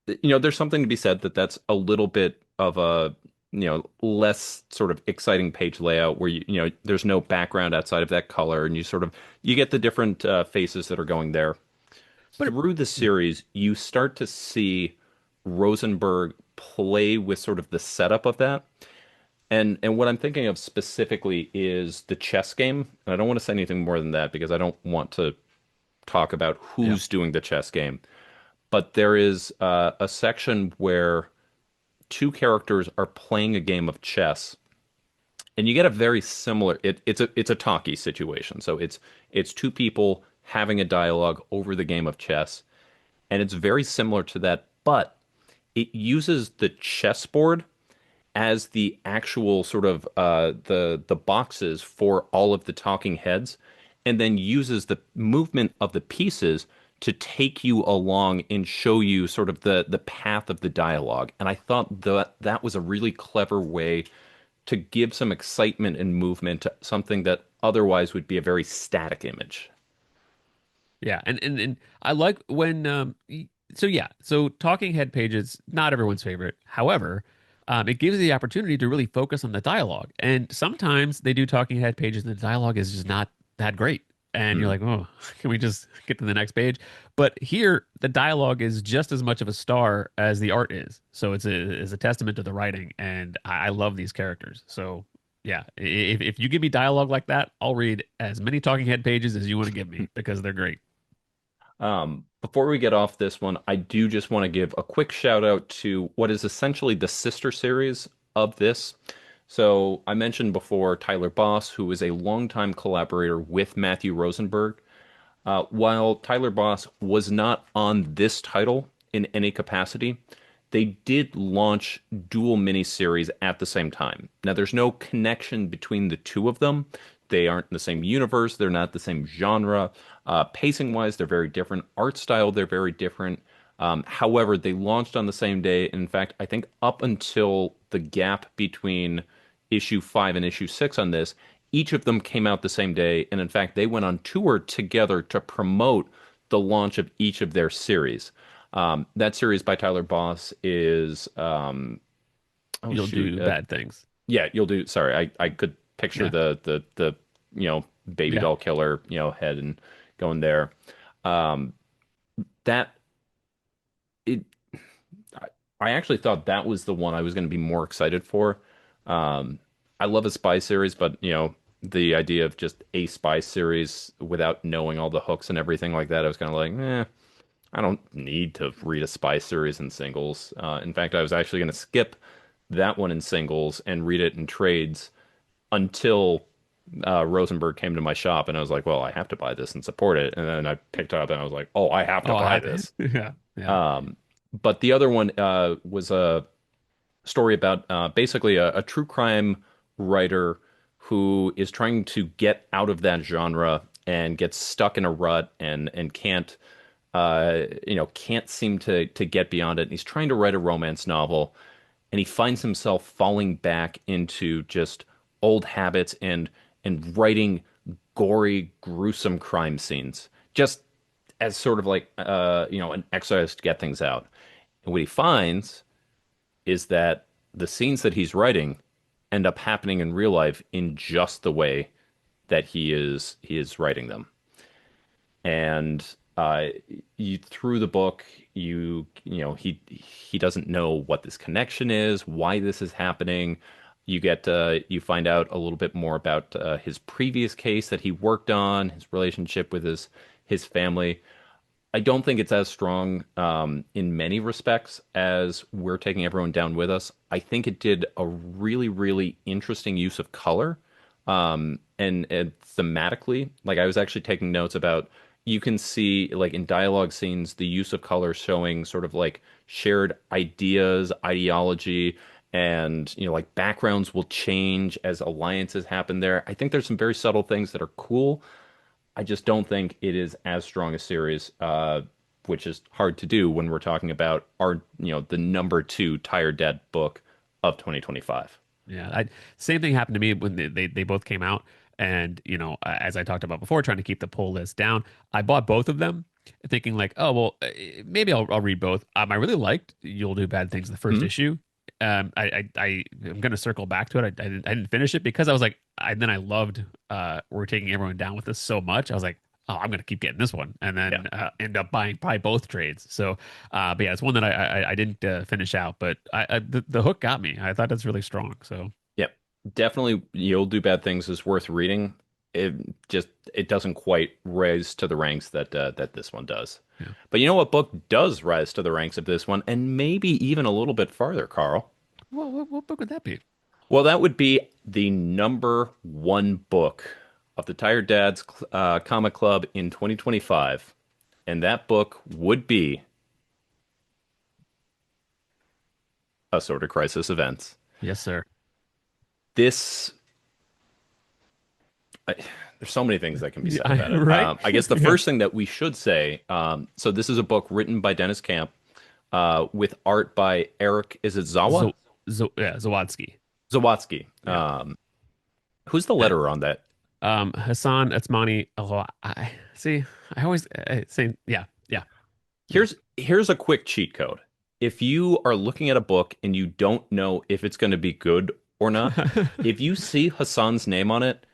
there's something to be said that that's a little bit of a, less sort of exciting page layout where there's no background outside of that color, and you get the different faces that are going there. But Through the yeah, series, you start to see Rosenberg play with sort of the setup of that. And what I'm thinking of specifically is the chess game. And I don't want to say anything more than that because I don't want to talk about yeah. who's doing the chess game. But there is a section where two characters are playing a game of chess, and you get a very similar. It's a talkie situation. So it's two people having a dialogue over the game of chess, and it's very similar to that, but it uses the chessboard as the actual sort of the boxes for all of the talking heads, and then uses the movement of the pieces to take you along and show you sort of the path of the dialogue. And I thought that was a really clever way to give some excitement and movement to something that otherwise would be a very static image. Yeah, and I like when so yeah, so talking head pages, not everyone's favorite. However, it gives you the opportunity to really focus on the dialogue. And sometimes they do talking head pages and the dialogue is just not that great. And you're Hmm. like, oh, can we just get to the next page? But here, the dialogue is just as much of a star as the art is. So it's a testament to the writing, and I love these characters. So yeah, if you give me dialogue like that, I'll read as many talking head pages as you want to give me because they're great. Before we get off this one, I do just want to give a quick shout out to what is essentially the sister series of this. So I mentioned before Tyler Boss, who is a longtime collaborator with Matthew Rosenberg. While Tyler Boss was not on this title in any capacity, they did launch dual miniseries at the same time. Now, there's no connection between the two of them. They aren't in the same universe. They're not the same genre. Pacing wise, they're very different. Art style, they're very different. However, they launched on the same day. In fact, I think up until the gap between issue 5 and issue 6 on this, each of them came out the same day. And in fact, they went on tour together to promote the launch of each of their series. That series by Tyler Boss is, oh You'll shoot, do bad things. yeah, you'll do. Sorry, I could picture Yeah. the baby Yeah. doll killer head and going there. Um, that it I I actually thought that was the one I was going to be more excited for. I love a spy series, but the idea of just a spy series without knowing all the hooks and everything like that, I was kind of like, I don't need to read a spy series in singles. In fact, I was actually going to skip that one in singles and read it in trades until Rosenberg came to my shop, and I was like, well, I have to buy this and support it. And then I picked it up and I was like, oh, I have to Oh, I buy have. this. Yeah. Yeah. Um, but the other one was a story about basically a true crime writer who is trying to get out of that genre and gets stuck in a rut and can't seem to get beyond it. And he's trying to write a romance novel, and he finds himself falling back into just old habits and writing gory, gruesome crime scenes, just as sort of like an exercise to get things out. And what he finds is that the scenes that he's writing end up happening in real life in just the way that he is writing them. And you through the book, he doesn't know what this connection is, why this is happening. You find out a little bit more about his previous case that he worked on, his relationship with his family. I don't think it's as strong in many respects as We're Taking Everyone Down With Us. I think it did a really, really interesting use of color and thematically. Like I was actually taking notes about you can see like in dialogue scenes the use of color showing sort of like shared ideas, ideology, and like backgrounds will change as alliances happen there. I think there's some very subtle things that are cool. I just don't think it is as strong a series, which is hard to do when we're talking about the number two Tired Dad book of 2025. Yeah, same thing happened to me when they both came out. And, as I talked about before, trying to keep the pull list down, I bought both of them thinking like, oh, well, maybe I'll read both. I really liked You'll Do Bad Things, the first Hmm? issue. I'm going to circle back to it. I didn't finish it because I was like, then I loved We're Taking Everyone Down With Us so much. I was like, oh, I'm going to keep getting this one. And Yeah. then end up buying probably both trades. So, but yeah, it's one that I didn't finish out, but the hook got me. I thought that's really strong. So, Yep. Definitely You'll Do Bad Things is worth reading. It just it doesn't quite rise to the ranks that this one does. yeah. But you know what book does rise to the ranks of this one, and maybe even a little bit farther, Carl? Well, what book would that be? Well, that would be the number one book of the Tired Dads Comic Club in 2025. And that book would be A Sort of Crisis Events. Yes, sir. This, I, there's so many things that can be said Yeah, about it. right? I guess the Yeah. first thing that we should say, so this is a book written by Dennis Camp, with art by Eric, is it Zawa? Yeah, Zawadzki. Zawatsky. Yeah. Who's the Uh, letterer on that? Hassan Atmani. Oh, I see. I always say, yeah, yeah, yeah. Here's a quick cheat code. If you are looking at a book and you don't know if it's going to be good or not, if you see Hassan's name on it,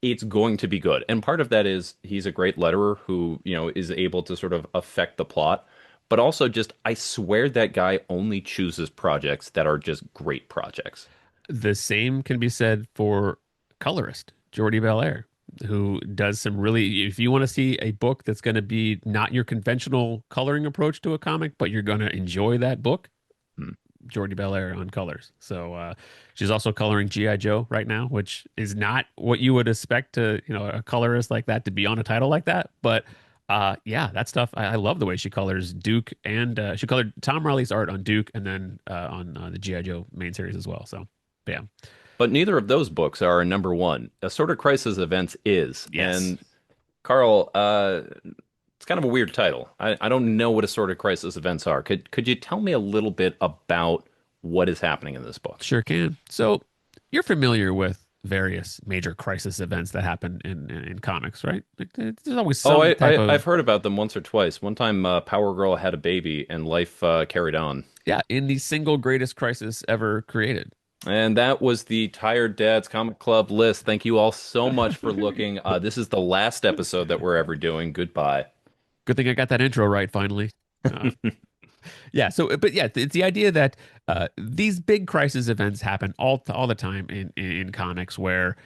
it's going to be good. And part of that is he's a great letterer who, is able to sort of affect the plot. But also just I swear that guy only chooses projects that are just great projects. The same can be said for colorist Jordi Belair, who does some really, if you want to see a book that's going to be not your conventional coloring approach to a comic, but you're going to enjoy that book, Hmm. Jordi Belair on colors. So she's also coloring GI Joe right now, which is not what you would expect to, a colorist like that to be on a title like that. But yeah, that stuff I love the way she colors Duke, and she colored Tom Riley's art on Duke, and then on the GI Joe main series as well. So yeah, But neither of those books are number one. Assorted Crisis Events is. yes, And Carl, it's kind of a weird title. I don't know what Assorted Crisis Events are. Could you tell me a little bit about what is happening in this book? sure can. So you're familiar with various major crisis events that happen in comics, right? Like, there's always Oh, some type I've of heard about them once or twice. One time, Power Girl had a baby and life carried on. yeah, in the single greatest crisis ever created. And that was the Tired Dads Comic Club list. Thank you all so much for looking. This is the last episode that we're ever doing. Goodbye. Good thing I got that intro right finally. Uh, Yeah. So, but yeah, it's the idea that these big crisis events happen all the time in comics, where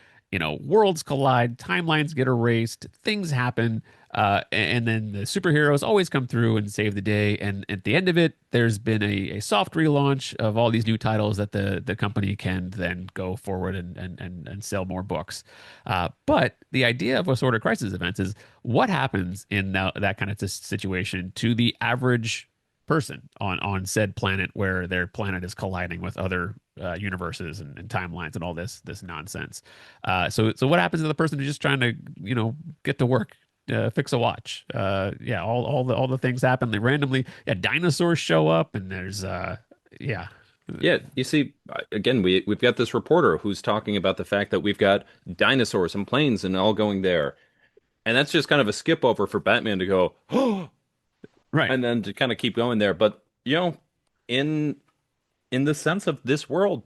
worlds collide, timelines get erased, things happen, and then the superheroes always come through and save the day. And at the end of it, there's been a soft relaunch of all these new titles that the company can then go forward and sell more books. But the idea of assorted crisis events is what happens in that kind of situation to the average person on said planet, where their planet is colliding with other universes and timelines and all this nonsense. So what happens to the person who's just trying to get to work, fix a watch? Yeah, all the things happen. They randomly, yeah, dinosaurs show up, and there's yeah. Yeah, you see, again, we've got this reporter who's talking about the fact that we've got dinosaurs and planes and all going there. And that's just kind of a skip over for Batman to go, oh, Right. and then to kind of keep going there. But, in in the sense of this world,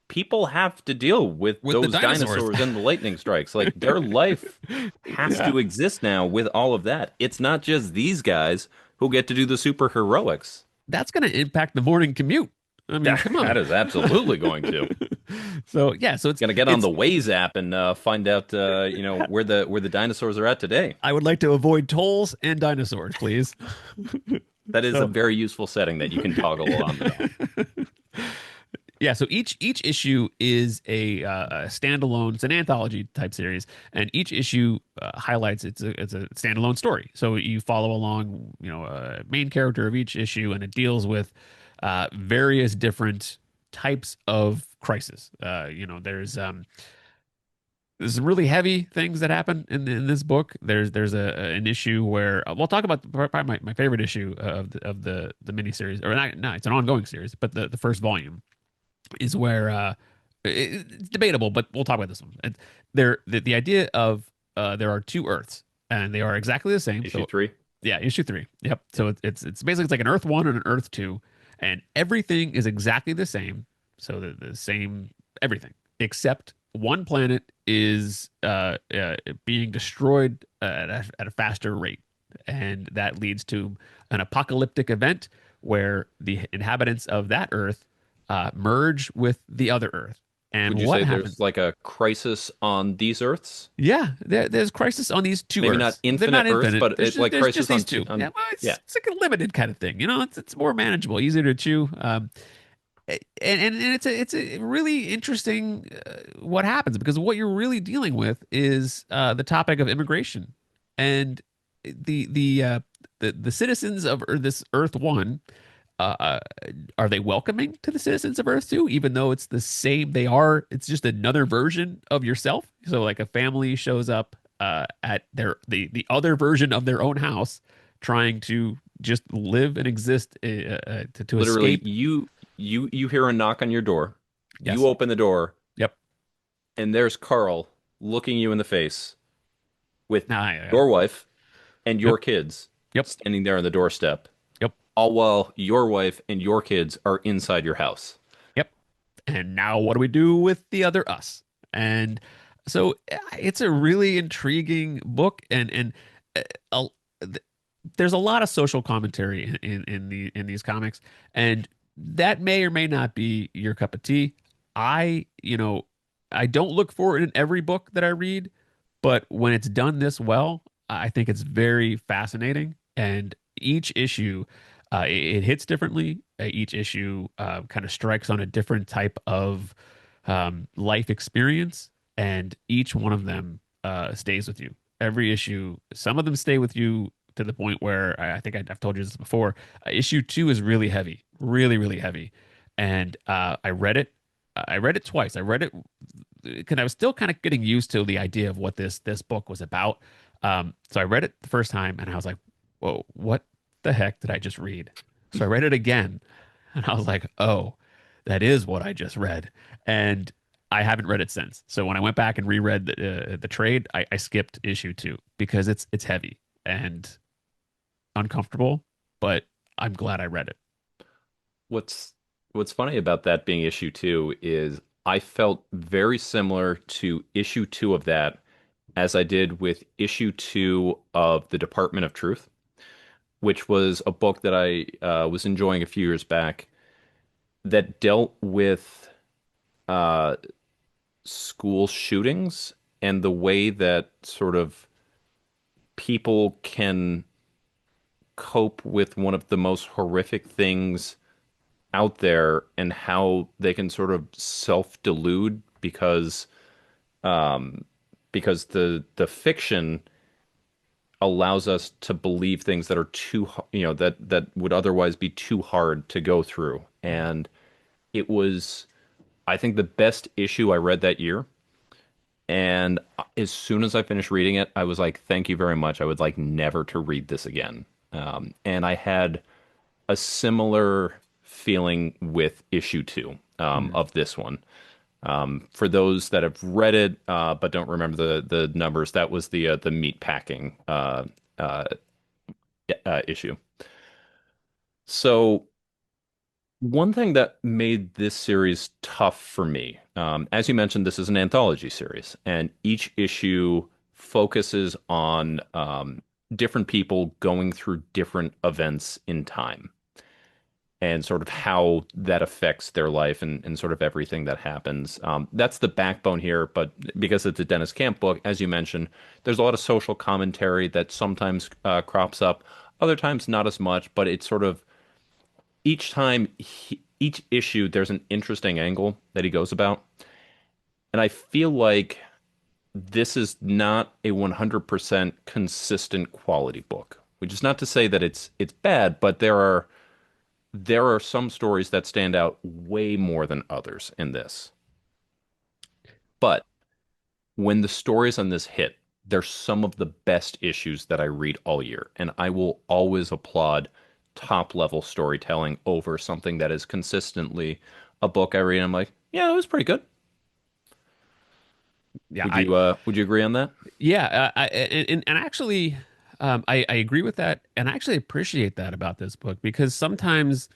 people have to deal with With the those dinosaurs. dinosaurs and the lightning strikes. Like their life has Yeah. to exist now with all of that. It's not just these guys who get to do the super heroics. That's going to impact the morning commute. I mean, come on. That is absolutely going to. So yeah, so Gonna get on it's the Waze app and find out, where the dinosaurs are at today. I would like to avoid tolls and dinosaurs, please. That is a So very useful setting that you can toggle on and off. yeah, so each issue is a standalone. It's an anthology type series, and each issue highlights it's a standalone story. So you follow along, a main character of each issue, and it deals with various different types of crisis. There's some really heavy things that happen in this book. There's an issue where we'll talk about probably my favorite issue of the miniseries, or not, no, it's an ongoing series, but the first volume is where it's debatable, but we'll talk about this one. The idea of there are two Earths, and they are exactly the same. Issue So three. yeah, issue three. Yep. So it's basically it's like an Earth one and an Earth two, and everything is exactly the same. So the same everything except one planet is being destroyed at a faster rate, and that leads to an apocalyptic event where the inhabitants of that Earth merge with the other Earth. Would And you what say there's happens? like a crisis on these Earths? Yeah, there's crisis on these two Maybe not Earths. They're infinite not Earths, infinite. but There's it just like there's just crisis these on two. Yeah, well, yeah. it's like a limited kind of thing. It's more manageable, easier to chew. And it's a really interesting what happens, because what you're really dealing with is the topic of immigration, and the citizens of this Earth One. Uh, uh, are they welcoming to the citizens of Earth 2, even though it's the same? They are. It's just another version of yourself. So like a family shows up at the other version of their own house, trying to just live and exist to Literally, escape. you hear a knock on your door. You Yes. open the door, Yep. and there's Carl looking you in the face with Ah, yeah. your wife and Yep. your kids Yep. standing there on the doorstep, Yep. all while your wife and your kids are inside your house. Yep. And now what do we do with the other us? And so it's a really intriguing book, and uh, a- there's a lot of social commentary in these comics, and that may or may not be your cup of tea. I don't look for it in every book that I read, but when it's done this well, I think it's very fascinating. And each issue It hits differently. Each issue kind of strikes on a different type of life experience, and each one of them stays with you. Every issue, some of them stay with you to the point where I think I've told you this before. Issue two is really heavy, really, really heavy, and I read it. I read it twice. I read it because I was still kind of getting used to the idea of what this book was about. So I read it the first time, and I was like, "Whoa, what the heck did I just read?" So I read it again, and I was like, "Oh, that is what I just read." And I haven't read it since. So when I went back and reread the trade, I skipped issue two because it's heavy and uncomfortable, but I'm glad I read it. What's what's funny about that being issue two is I felt very similar to issue two of that as I did with issue two of The Department of Truth, which was a book that I was enjoying a few years back that dealt with uh, school shootings and the way that sort of people can cope with one of the most horrific things out there and how they can sort of self-delude um because the fiction allows us to believe things that are that would otherwise be too hard to go through. And it was, I think, the best issue I read that year. And as soon as I finished reading it, I was like, thank you very much. I would like never to read this again. And I had a similar feeling with issue two Mhm. of this one. For those that have read it but don't remember the numbers, that was the meat packing uh, issue. So one thing that made this series tough for me, as you mentioned, this is an anthology series, and each issue focuses on different people going through different events in time and sort of how that affects their life and sort of everything that happens. That's the backbone here, but because it's a Dennis Camp book, as you mentioned, there's a lot of social commentary that sometimes crops up, other times not as much, but it's sort of each issue, there's an interesting angle that he goes about. And I feel like this is not a 100% consistent quality book, which is not to say that it's bad, but there are some stories that stand out way more than others in this. But when the stories on this hit, they're some of the best issues that I read all year. And I will always applaud top level storytelling over something that is consistently a book I read and I'm like, yeah, it was pretty good. Yeah, Would you agree on that? yeah, and actually, I agree with that, and I actually appreciate that about this book because sometimes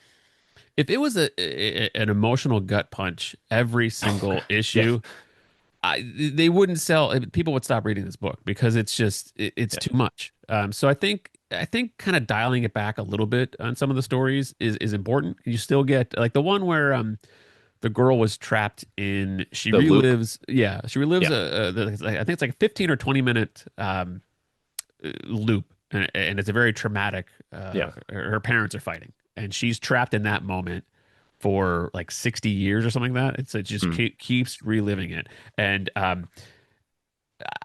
if it was an emotional gut punch every single Yeah, issue, they wouldn't sell. People would stop reading this book because it's yeah. too much. So I think kind of dialing it back a little bit on some of the stories is important. You still get like the one where the girl was trapped in she The loop. relives yeah she relives Yeah, I think it's like a 15 or 20 minute loop, and it's a very traumatic yeah. her parents are fighting and she's trapped in that moment for like 60 years or something like that. It just Hmm. keeps reliving it. And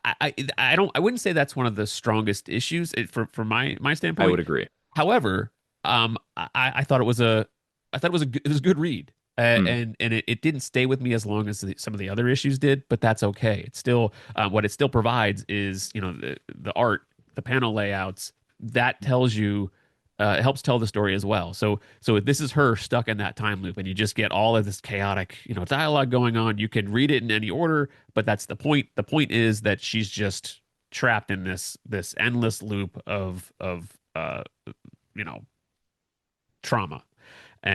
I wouldn't say that's one of the strongest issues from my I would standpoint. agree. However, I thought it was a good read. Hmm. And it didn't stay with me as long as some of the other issues did, but that's okay. It's still what it still provides is the art, the panel layouts that tells you it helps tell the story as well. So if this is her stuck in that time loop, and you just get all of this chaotic dialogue going on. You can read it in any order, but that's the point. The point is that she's just trapped in this endless loop of you know trauma.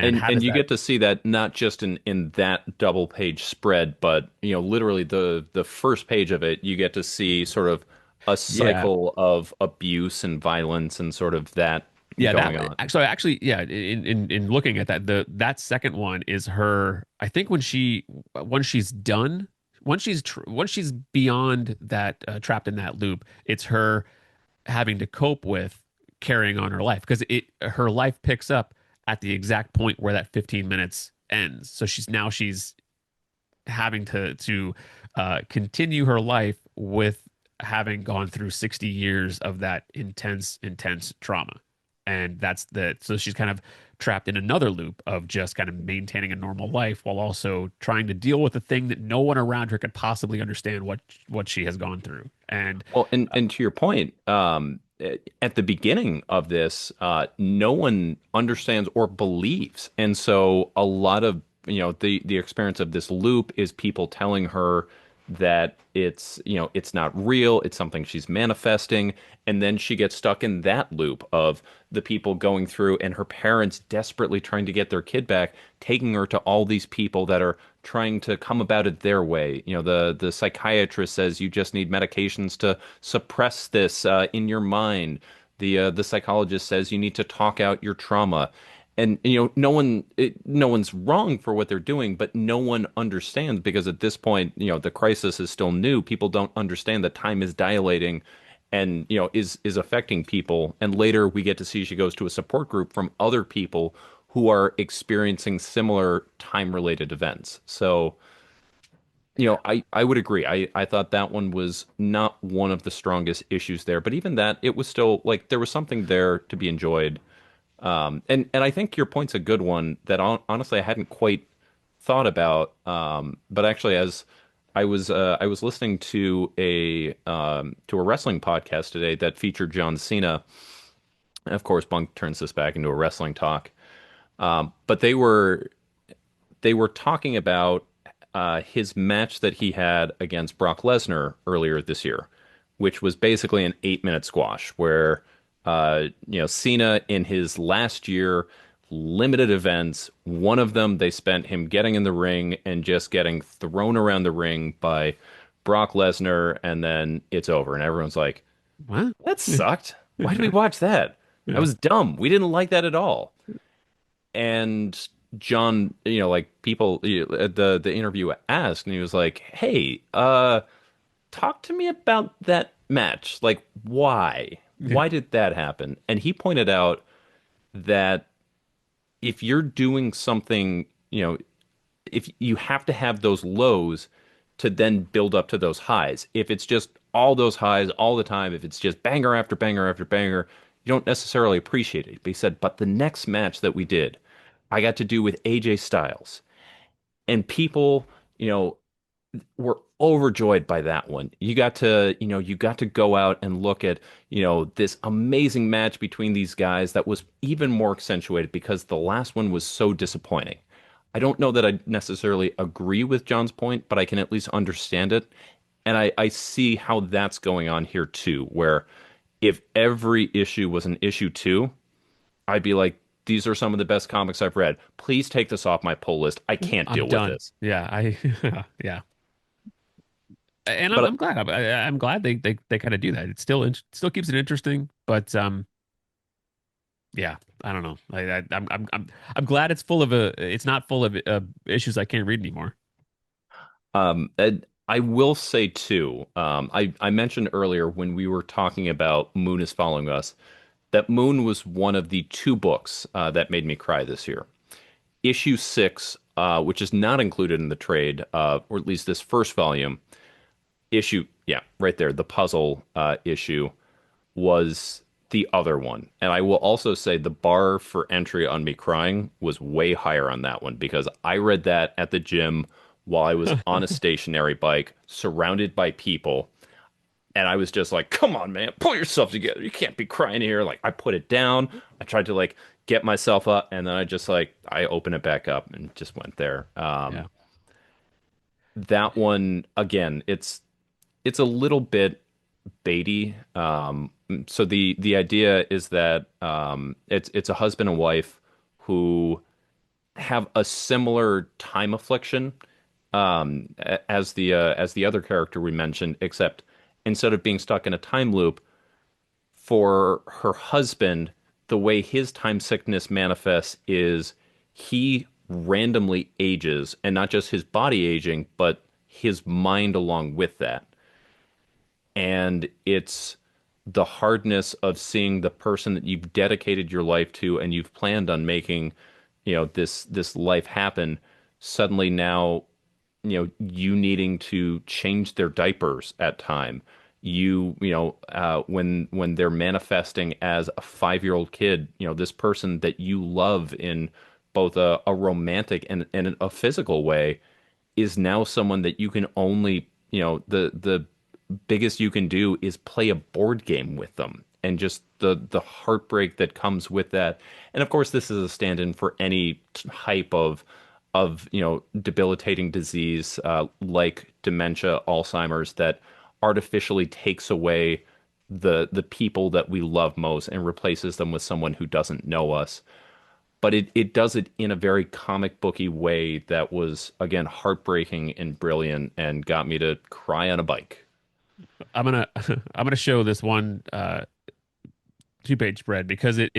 And how And does you that? get to see that not just in that double page spread, but literally the first page of it, you get to see sort of a Yeah, cycle of abuse and violence and sort of that yeah. going That on. actually, yeah. In looking at that, that second one is her. I think when she's done, once she's beyond that trapped in that loop, it's her having to cope with. carrying on her life because it her life picks up at the exact point where that 15 minutes ends. So she's having to continue her life with having gone through 60 years of that intense trauma. And so she's kind of trapped in another loop of just kind of maintaining a normal life while also trying to deal with the thing that no one around her could possibly understand what she has gone through. And Well, and to your point, at the beginning of this, no one understands or believes, and so a lot of the experience of this loop is people telling her that it's not real, it's something she's manifesting, and then she gets stuck in that loop of the people going through and her parents desperately trying to get their kid back, taking her to all these people that are trying to come about it their way. The psychiatrist says you just need medications to suppress this in your mind. The psychologist says you need to talk out your trauma. And no one's wrong for what they're doing, but no one understands because at this point, the crisis is still new. People don't understand that time is dilating and is affecting people. And later we get to see she goes to a support group from other people who are experiencing similar time-related events. So, yeah, I would agree. I thought that one was not one of the strongest issues there, but even that, it was still like there was something there to be enjoyed. And I think your point's a good one that honestly I hadn't quite thought about. But actually, as I was listening to a wrestling podcast today that featured John Cena. Of course, Bunk turns this back into a wrestling talk. But they were talking about his match that he had against Brock Lesnar earlier this year, which was basically an 8-minute squash where Cena in his last year limited events, one of them they spent him getting in the ring and just getting thrown around the ring by Brock Lesnar, and then it's over, and everyone's like, what? that sucked. Why did we watch that? That Yeah. was dumb. We didn't like that at all. And John, like people, the interview asked, and he was like, "Hey, talk to me about that match. Like, why? Yeah. Why did that happen?" And he pointed out that if you're doing something, if you have to have those lows to then build up to those highs. If it's just all those highs all the time, if it's just banger after banger after banger, you don't necessarily appreciate it. But he said, but the next match that we did, I got to do with AJ Styles, and people, you know, were overjoyed by that one. You got to go out and look at, this amazing match between these guys that was even more accentuated because the last one was so disappointing. I don't know that I necessarily agree with John's point, but I can at least understand it. And I see how that's going on here too, where if every issue was an issue two, I'd be like, these are some of the best comics I've read. Please take this off my pull list. I can't I'm deal with done. this. Yeah, I yeah. And I'm But I'm glad. I'm glad they kind of do that. It still keeps it interesting, but yeah, I don't know. I'm glad it's not full of issues I can't read anymore. And I will say too, I mentioned earlier when we were talking about Moon is Following Us, that Moon was one of the two books that made me cry this year. Issue six, which is not included in the trade, or at least this first volume, yeah, right there, the puzzle issue was the other one. And I will also say the bar for entry on me crying was way higher on that one because I read that at the gym while I was on a stationary bike surrounded by people. And I was just like, come on, man, pull yourself together. You can't be crying here. Like, I put it down. I tried to like get myself up, and then I opened it back up and just went there. Yeah. That one again, it's a little bit baity. So the idea is that it's a husband and wife who have a similar time affliction as the other character we mentioned, except instead of being stuck in a time loop, for her husband, the way his time sickness manifests is he randomly ages, and not just his body aging, but his mind along with that. And it's the hardness of seeing the person that you've dedicated your life to and you've planned on making, this life happen, suddenly now, you needing to change their diapers at time. When they're manifesting as a 5-year-old kid, this person that you love in both a romantic and a physical way is now someone that you can only, the biggest you can do is play a board game with them, and just the heartbreak that comes with that. And of course, this is a stand-in for any type of debilitating disease, like dementia, Alzheimer's, that artificially takes away the people that we love most and replaces them with someone who doesn't know us. But it does it in a very comic booky way that was, again, heartbreaking and brilliant and got me to cry on a bike. I'm gonna I'm gonna show this one two-page spread because it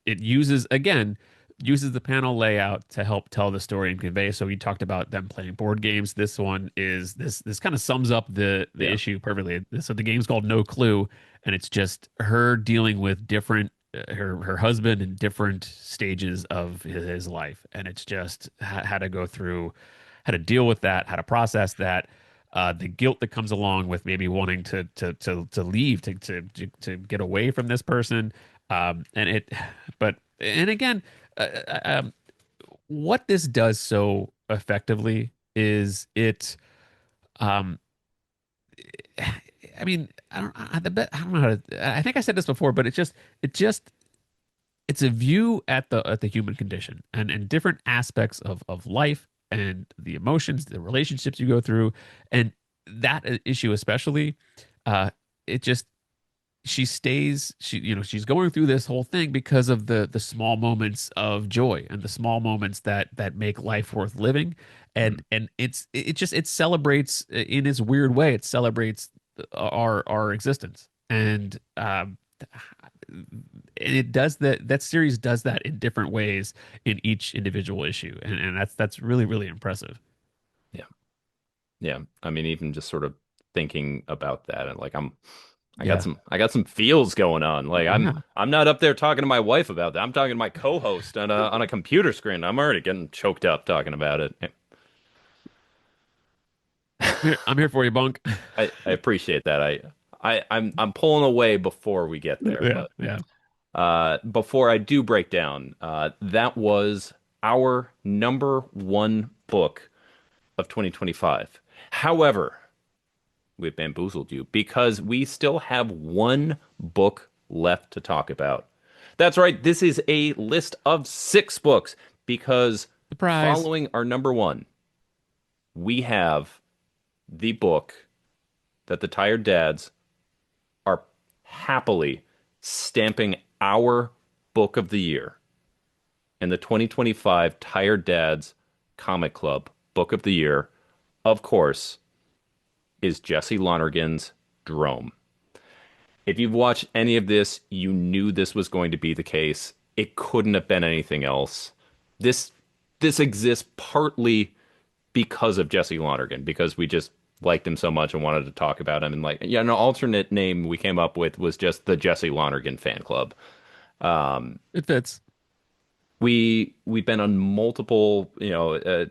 uses again uses the panel layout to help tell the story and convey. So we talked about them playing board games. This one is this kind of sums up the Yeah. issue perfectly. So the game's called No Clue, and it's just her dealing with different her husband in different stages of his life, and it's just how to go through, how to deal with that, how to process that, the guilt that comes along with maybe wanting to leave to get away from this person, and it, but and again, uh, uh, um, what this does so effectively is it, um, I mean, I don't know how to. I think I said this before, but it just it's a view at the human condition and different aspects of life and the emotions, the relationships you go through, and that issue especially. Uh, it just she's going through this whole thing because of the small moments of joy and the small moments that make life worth living, Mm. and it celebrates in its weird way. It celebrates our existence, and it does that series does that in different ways in each individual issue, and that's really really impressive. Yeah. Yeah. I mean, even just sort of thinking about that, and like Yeah, I got some feels going on. Like yeah. I'm not up there talking to my wife about that. I'm talking to my co-host on a computer screen. I'm already getting choked up talking about it. I'm here for you, Bunk. I appreciate that. I'm pulling away before we get there, Yeah, but yeah. before I do break down, that was our number one book of 2025. However, we've bamboozled you because we still have one book left to talk about. That's right, this is a list of 6 books because Surprise. following our number one, we have the book that the Tired Dads are happily stamping our book of the year in the 2025 Tired Dads Comic Club book of the year, of course, is Jesse Lonergan's Drome. If you've watched any of this, you knew this was going to be the case. It couldn't have been anything else. This this exists partly because of Jesse Lonergan, because we just liked him so much and wanted to talk about him. And like, yeah, an alternate name we came up with was just the Jesse Lonergan fan club. It fits. We've been on multiple,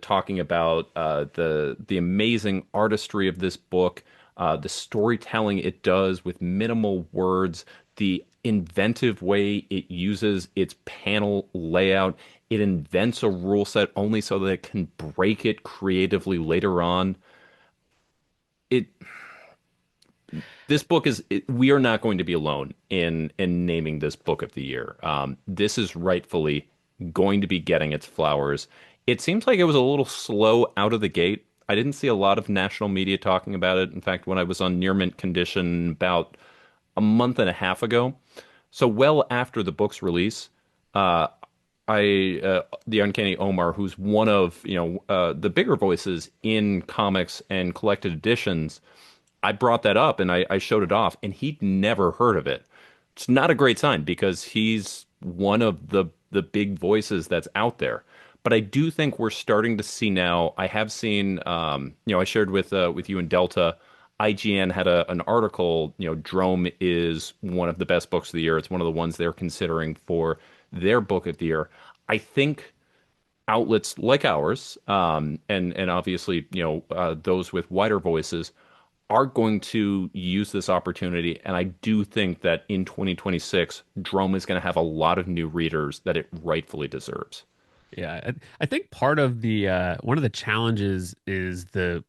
talking about the amazing artistry of this book, the storytelling it does with minimal words, the inventive way it uses its panel layout. It invents a rule set only so that it can break it creatively later on. It This book we are not going to be alone in naming this book of the year. This is rightfully going to be getting its flowers. It seems like it was a little slow out of the gate. I didn't see a lot of national media talking about it. In fact, when I was on near mint condition about a month and a half ago, so well after the book's release, uh, the Uncanny Omar, who's one of the bigger voices in comics and collected editions, I brought that up and I showed it off, and he'd never heard of it. It's not a great sign because he's one of the big voices that's out there. But I do think we're starting to see now. I have seen, I shared with you and Delta. IGN had an article, Drome is one of the best books of the year. It's one of the ones they're considering for their book of the year. I think outlets like ours, and obviously, those with wider voices are going to use this opportunity. And I do think that in 2026, Drome is going to have a lot of new readers that it rightfully deserves. Yeah, I think part of the one of the challenges is the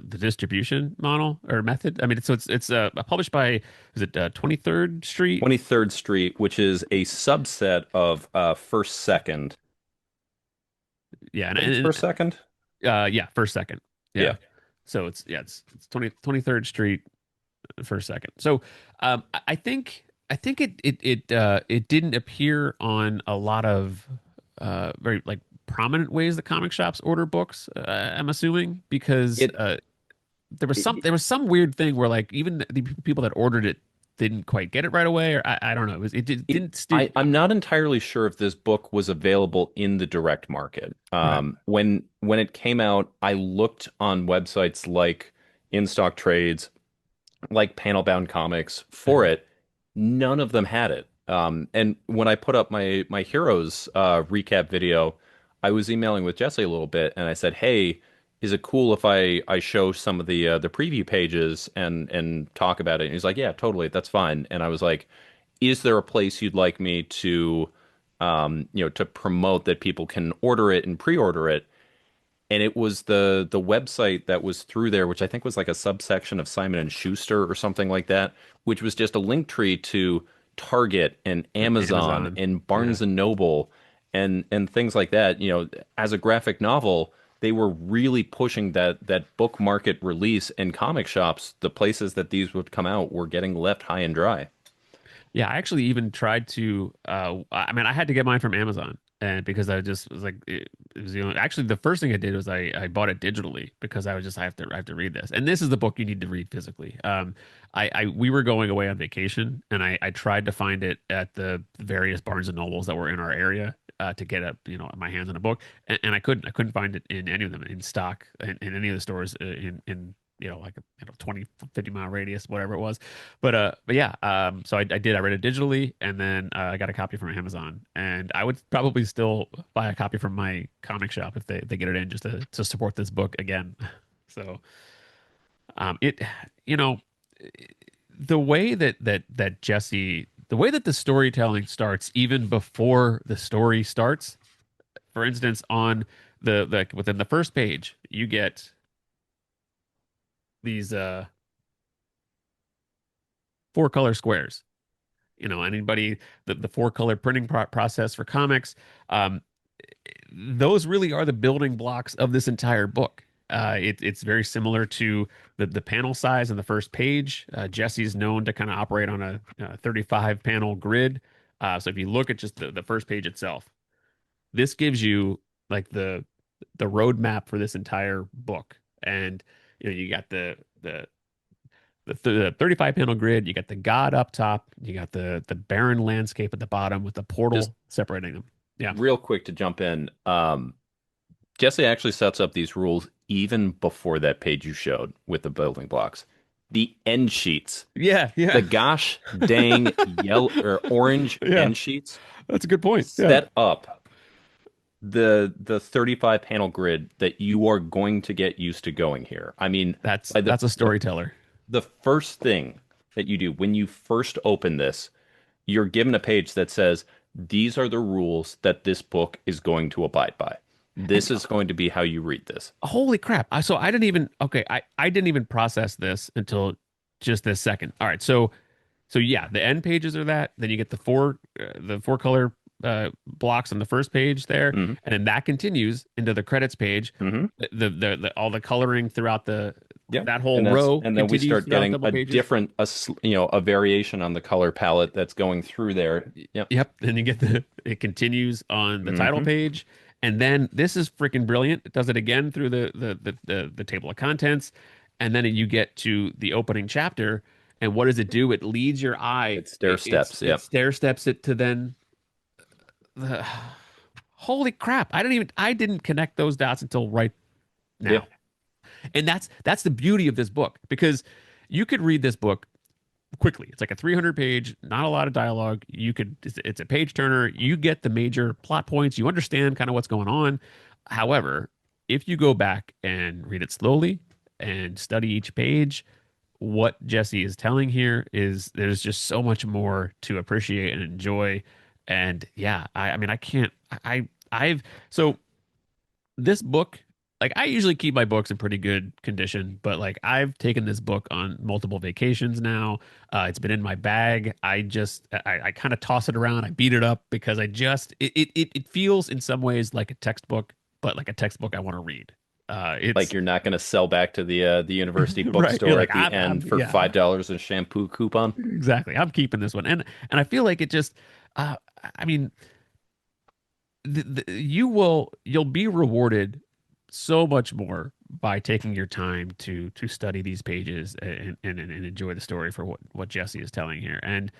distribution model or method. I mean, it's published by, is it 23rd Street? 23rd Street, which is a subset of First Second. Yeah, I think it's First Second. yeah, first second. Yeah. Yeah. So it's 23rd Street first second. So I think it didn't appear on a lot of very like prominent ways that comic shops order books. I'm assuming because It, there was some weird thing where like even the people that ordered it didn't quite get it right away, or I don't know. it Didn't st I'm not entirely sure if this book was available in the direct market. Right. When it came out, I looked on websites like In Stock Trades, like Panel Bound Comics for Yeah. it. None of them had it. And when I put up my Heroes recap video, I was emailing with Jesse a little bit, and I said, "Hey, is it cool if I show some of the preview pages and talk about it?" And he's like, "Yeah, totally, that's fine." And I was like, "Is there a place you'd like me to, to promote that people can order it and pre-order it?" And it was the website that was through there, which I think was like a subsection of Simon and Schuster or something like that, which was just a link tree to Target and Amazon Amazon. and Yeah. Barnes and Noble and things like that. As a graphic novel, they were really pushing that book market release, and comic shops, the places that these would come out, were getting left high and dry. Yeah, I actually even tried to I mean I had to get mine from Amazon and because I just was like it was the only, actually the first thing I did was I bought it digitally because I was just I have to read this. And this is the book you need to read physically. I we were going away on vacation and I tried to find it at the various Barnes and Nobles that were in our area to get my hands on a book and I couldn't find it in any of them in stock in any of the stores in like a 20, 50 mile radius, whatever it was. But yeah, so I read it digitally and then I got a copy from Amazon and I would probably still buy a copy from my comic shop if they get it in just to support this book again. So, it, you know, the way that Jesse, the way that the storytelling starts even before the story starts, for instance, on the within the first page, you get these four color squares. Anybody the four color printing process for comics, um, those really are the building blocks of this entire book. It's very similar to the panel size on the first page. Jesse's known to kind of operate on a 35 panel grid. So if you look at just the first page itself, this gives you like the roadmap for this entire book. And you got the 35 panel grid, you got the god up top, you got the barren landscape at the bottom with the Just portal separating them. Yeah. real quick to jump in, Jesse actually sets up these rules even before that page you showed with the building blocks. The end sheets, Yeah, the yeah. gosh dang yellow or orange Yeah. end sheets That's a good point. Yeah. set up the 35 panel grid that you are going to get used to going here. I mean, That's by that's a storyteller. the first thing that you do when you first open this, you're given a page that says, these are the rules that this book is going to abide by. And This is going to be how you read this. holy crap. So I didn't even okay, I didn't even process this until just this second. All right. So yeah, the end pages are that. Then you get the four color blocks on the first page there, Hmm. and then that continues into the credits page. Hmm. The all the coloring throughout Yeah. that whole row And then we continues start throughout a getting couple a pages. different, a variation on the color palette that's going through there. Yep. Yep. Then you get it continues on the title Hmm. page. And then this is freaking brilliant. It does it again through the table of contents. And then you get to the opening chapter. And what does it do? It leads your eye. It's stair steps. It Yep. stair steps it to then the holy crap. I didn't connect those dots until right Yeah. now. And that's the beauty of this book because you could read this book quickly. It's like a 300 page, not a lot of dialogue. It's a page turner. You get the major plot points. You understand kind of what's going on. However, if you go back and read it slowly and study each page, what Jesse is telling here is there's just so much more to appreciate and enjoy. And yeah, I mean, I can't, I've, so this book, like I usually keep my books in pretty good condition, but like I've taken this book on multiple vacations now. It's been in my bag. I kind of toss it around. I beat it up because it feels in some ways like a textbook, but like a textbook I want to read. Like It's you're not going to sell back to the university right. You're bookstore like at the end for yeah, $5 a shampoo coupon. exactly. I'm keeping this one, and I feel like it just, uh, I mean, you'll be rewarded so much more by taking your time to study these pages and enjoy the story for what Jesse is telling here. And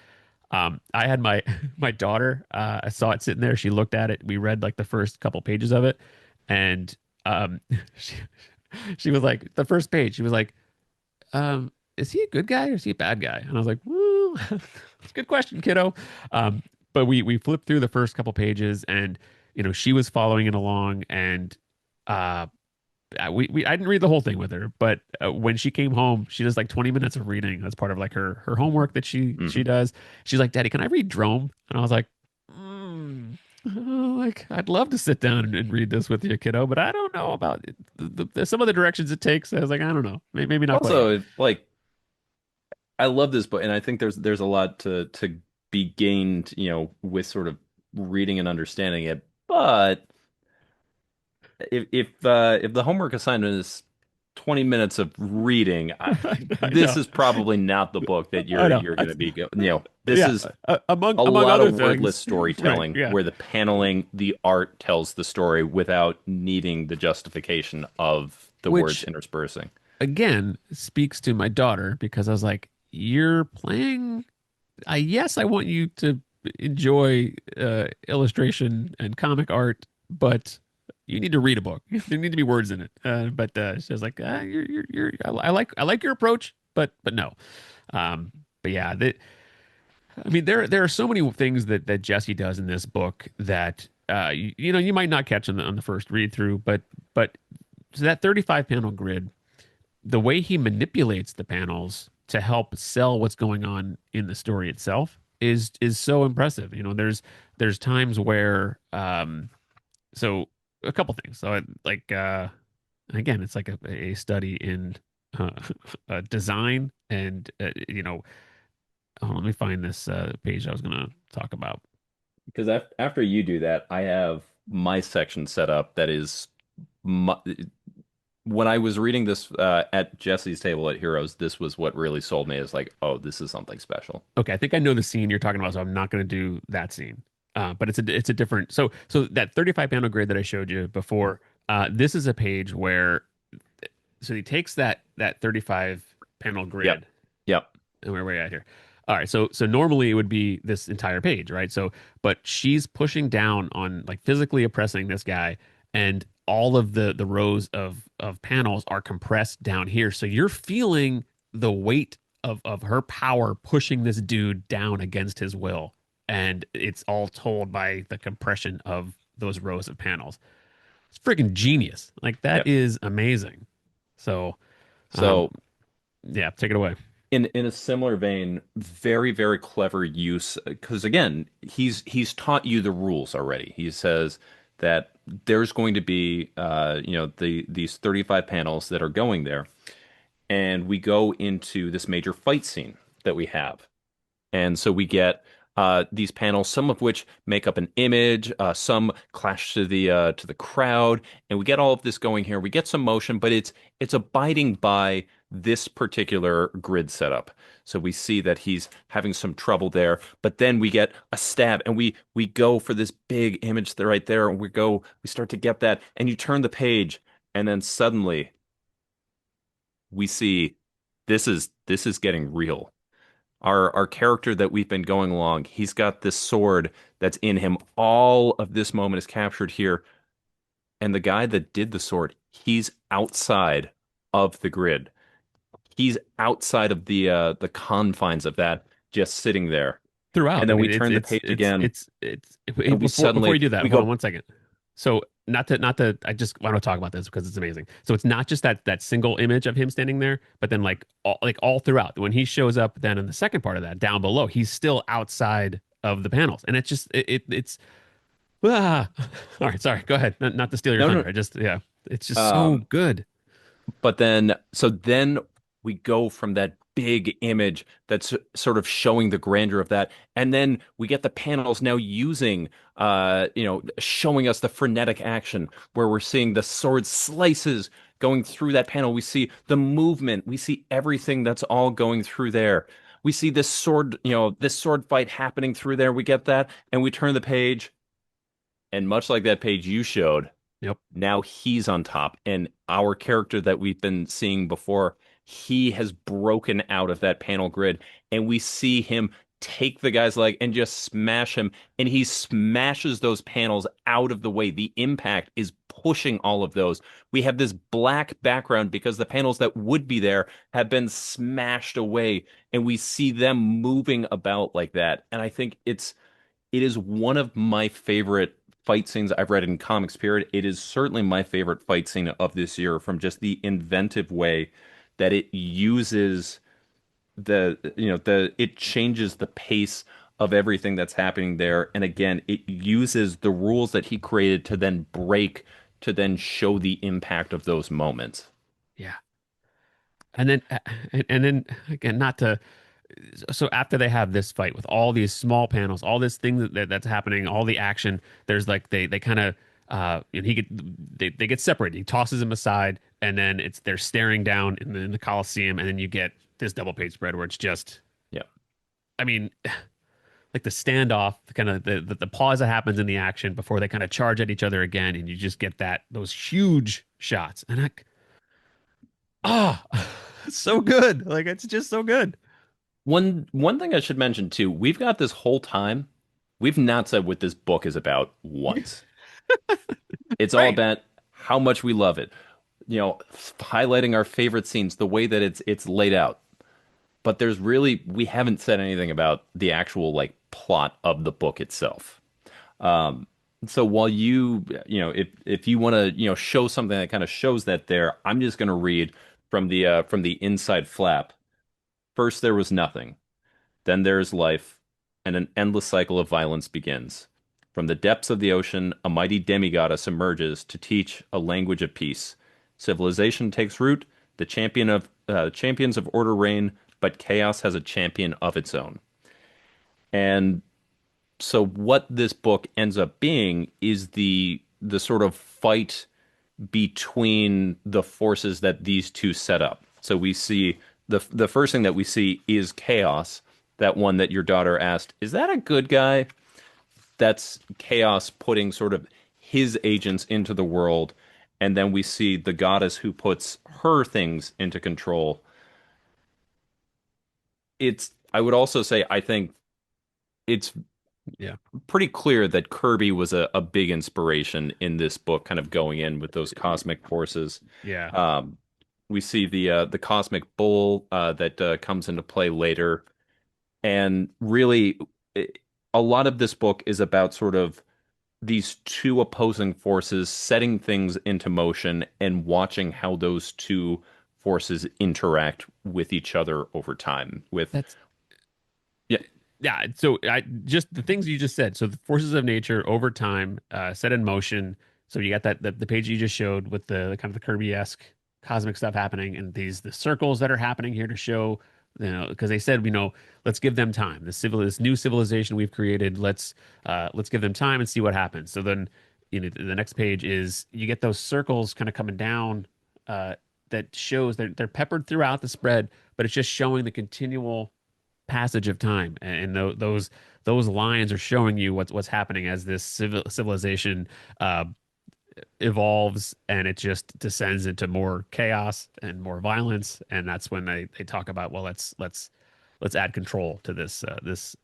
I had my my daughter. I saw it sitting there. She looked at it. We read like the first couple pages of it, and um, she she was like the first page. She was like, "Is he a good guy or is he a bad guy?" And I was like, "Well, it's a good question, kiddo." Um, but we flipped through the first couple pages, and she was following it along, and uh, I didn't read the whole thing with her, but when she came home, she does like 20 minutes of reading as part of like her homework that she Hmm. does. She's like, "Daddy, can I read Drome?" And I was like, like I'd love to sit down and read this with you, kiddo, but I don't know about it. Some of the directions it takes. I was like, I don't know, maybe not quite yet." Also, like I love this book, and I think there's a lot to be gained, with sort of reading and understanding it. But if the homework assignment is 20 minutes of reading, I this know, is probably not the book that I know. you're going to be this Yeah, is among a lot other of wordless things, right? storytelling Yeah, where the paneling, the art tells the story without needing the justification of the words which interspersing. again speaks to my daughter because I was like, "You're playing. Yes, I want you to enjoy illustration and comic art, but you need to read a book. There need to be words in it." But she was like, I like your approach, but no." Um, but yeah, I mean, there are so many things that Jesse does in this book that you might not catch on the first read through, but so that 35 panel grid, the way he manipulates the panels to help sell what's going on in the story itself is so impressive. There's times where so a couple things. So again, it's like a study in uh, design and let me find this page I was going to talk about. Because after you do that, I have my section set up that is my, when I was reading this at Jesse's table at Heroes, this was what really sold me as like, oh, this is something special. Okay, I think I know the scene you're talking about, so I'm not going to do that scene. But it's a different. So that 35 panel grid that I showed you before, this is a page where so he takes that 35 panel Yep. grid. Yep. And where are we at here? All right, so normally it would be this entire page, right? So, but she's pushing down on like physically oppressing this guy, and all of the rows of panels are compressed down here. So you're feeling the weight of her power pushing this dude down against his will, and it's all told by the compression of those rows of panels. It's freaking genius. Like that Yep. is amazing. So, um, So yeah, take it away. in a similar vein, very, very clever use because again, he's taught you the rules already. He says that there's going to be these 35 panels that are going there, and we go into this major fight scene that we have. And so we get these panels, some of which make up an image, some clash to the crowd, and we get all of this going here. We get some motion, but it's abiding by this particular grid setup. So we see that he's having some trouble there, but then we get a stab, and we go for this big image there, right there, and we start to get that, and you turn the page, and then suddenly we see this is getting real. Our character that we've been going along, he's got this sword that's in him. All of this moment is captured here. And the guy that did the sword, he's outside of the grid. He's outside of the confines of that, just sitting there. And throughout. I then we mean, turn the page again, it's and we before suddenly you do that, we hold on go, 1 second. So not to I just want to talk about this because it's amazing. So it's not just that single image of him standing there, but then like all throughout when he shows up, then in the second part of that down below, he's still outside of the panels, and it's just it's ah. All right, sorry, go ahead. Not to steal your no, no. thunder. I just yeah, it's just so Um, good. But then we go from that big image that's sort of showing the grandeur of that. And then we get the panels now using, showing us the frenetic action where we're seeing the sword slices going through that panel. We see the movement. We see everything that's all going through there. We see this sword fight happening through there. We get that. And we turn the page. And much like that page you showed, Yep. now he's on top, and our character that we've been seeing before, he has broken out of that panel grid, and we see him take the guy's leg and just smash him, and he smashes those panels out of the way. The impact is pushing all of those. We have this black background because the panels that would be there have been smashed away, and we see them moving about like that. And I think it is one of my favorite fight scenes I've read in comics, period. It is certainly my favorite fight scene of this year from just the inventive way that it uses it changes the pace of everything that's happening there. And again, it uses the rules that he created to then break, to then show the impact of those moments. Yeah. And then and then again, not to so after they have this fight with all these small panels, all this thing that's happening, all the action, there's like they kind of he they get separated. He tosses him aside, and then they're staring down in the Coliseum, and then you get this double page spread where it's just, Yeah. I mean, like the standoff, kind of the pause that happens in the action before they kind of charge at each other again, and you just get those huge shots, and it's so good. Like it's just so good. One thing I should mention too, we've got this whole time, we've not said what this book is about once. It's all Right. about how much we love it. Highlighting our favorite scenes, the way that it's laid out. But we haven't said anything about the actual like plot of the book itself. Um, so while if you want to, show something that kind of shows that there, I'm just going to read from the inside flap. First there was nothing. Then there is life, and an endless cycle of violence begins. From the depths of the ocean, a mighty demigoddess emerges to teach a language of peace. Civilization takes root, the champions of order reign, but chaos has a champion of its own. And so what this book ends up being is the sort of fight between the forces that these two set up. So we see the first thing that we see is chaos. That one that your daughter asked, is that a good guy? That's chaos putting sort of his agents into the world. And then we see the goddess who puts her things into control. I would also say, I think it's Yeah. pretty clear that Kirby was a big inspiration in this book, kind of going in with those cosmic forces. Yeah. Um, we see the cosmic bull that comes into play later, and really, it, a lot of this book is about sort of these two opposing forces setting things into motion and watching how those two forces interact with each other over time. That's Yeah, yeah. So I just the things you just said. So the forces of nature over time, set in motion. So you got the page you just showed with the kind of the Kirby-esque cosmic stuff happening, and the circles that are happening here to show, because they said, let's give them time. This new civilization we've created, let's give them time and see what happens. So then, the next page is you get those circles kind of coming down, that shows they're peppered throughout the spread, but it's just showing the continual passage of time, and those lines are showing you what's happening as this civilization uh, evolves, and it just descends into more chaos and more violence, and that's when they talk about, well, let's add control to uh, this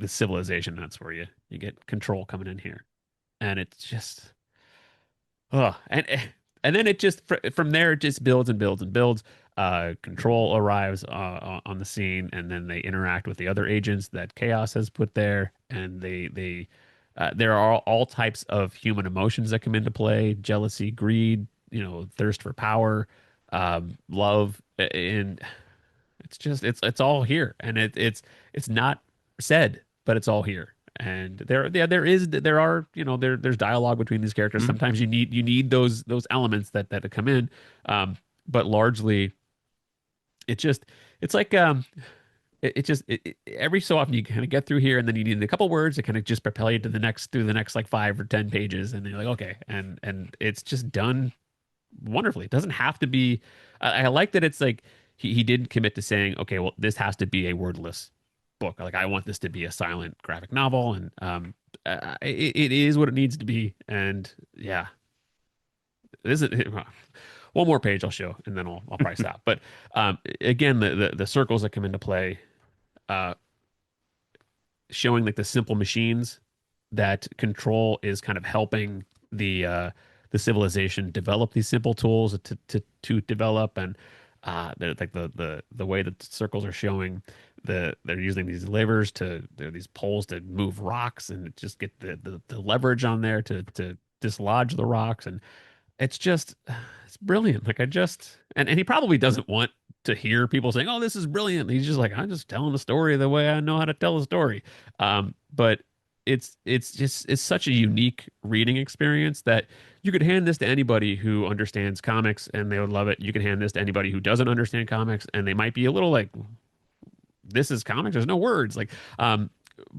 civilization. That's where you get control coming in here, and it's just oh, and and then it just from there it just builds and builds and builds. Control arrives on the scene, and then they interact with the other agents that Chaos has put there, and there are all types of human emotions that come into play: jealousy, greed, thirst for power, love, and it's all here, and it's not said, but it's all here. And there are there's dialogue between these characters. Mhm. Sometimes you need those elements that come in, but largely it just it's like every so often you kind of get through here, and then you need a couple words to kind of just propel you to the next through the next like 5 or 10 pages, and then you're like, okay, and it's just done wonderfully. It doesn't have to be. I like that it's like he didn't commit to saying, okay, well, this has to be a wordless book. Like I want this to be a silent graphic novel, and it is what it needs to be. And yeah, this is one more page I'll show, and then I'll probably stop. But again, the circles that come into play, uh, showing like the simple machines that Control is kind of helping the civilization develop these simple tools to develop. And like the way that the circles are showing they're using these levers these poles to move rocks and just get the leverage on there to dislodge the rocks. And it's just it's brilliant. Like and he probably doesn't want to hear people saying, "Oh, this is brilliant." He's just like, "I'm just telling the story the way I know how to tell a story." But it's such a unique reading experience that you could hand this to anybody who understands comics and they would love it. You can hand this to anybody who doesn't understand comics and they might be a little like, this is comics. There's no words. Like,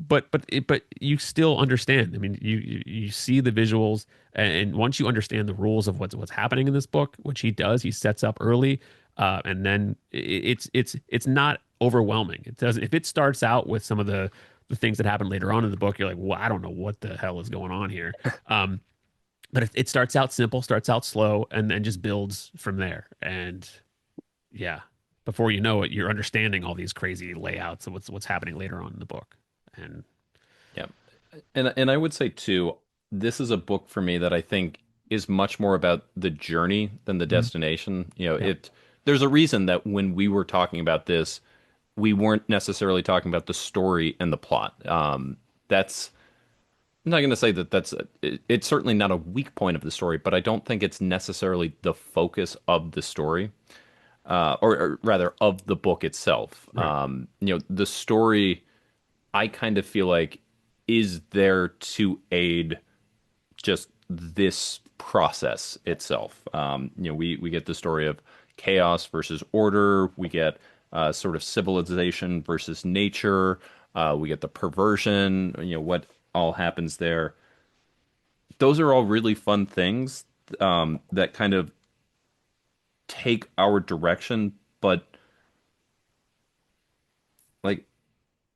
but you still understand. I mean, you see the visuals, and once you understand the rules of what's happening in this book, which he does, he sets up early, and then it's not overwhelming. It doesn't. If it starts out with some of the things that happen later on in the book, you're like, well, I don't know what the hell is going on here. But it starts out simple, starts out slow, and then just builds from there. And yeah, before you know it, you're understanding all these crazy layouts of what's happening later on in the book. And Yeah. And I would say too, this is a book for me that I think is much more about the journey than the Mhm. destination. Yeah, There's a reason that when we were talking about this, we weren't necessarily talking about the story and the plot. That's I'm not going to say that it's certainly not a weak point of the story, but I don't think it's necessarily the focus of the story, or rather of the book itself. right. The story I kind of feel like is there to aid just this process itself. We get the story of chaos versus order. We get sort of civilization versus nature. We get the perversion. What all happens there. Those are all really fun things that kind of take our direction, but like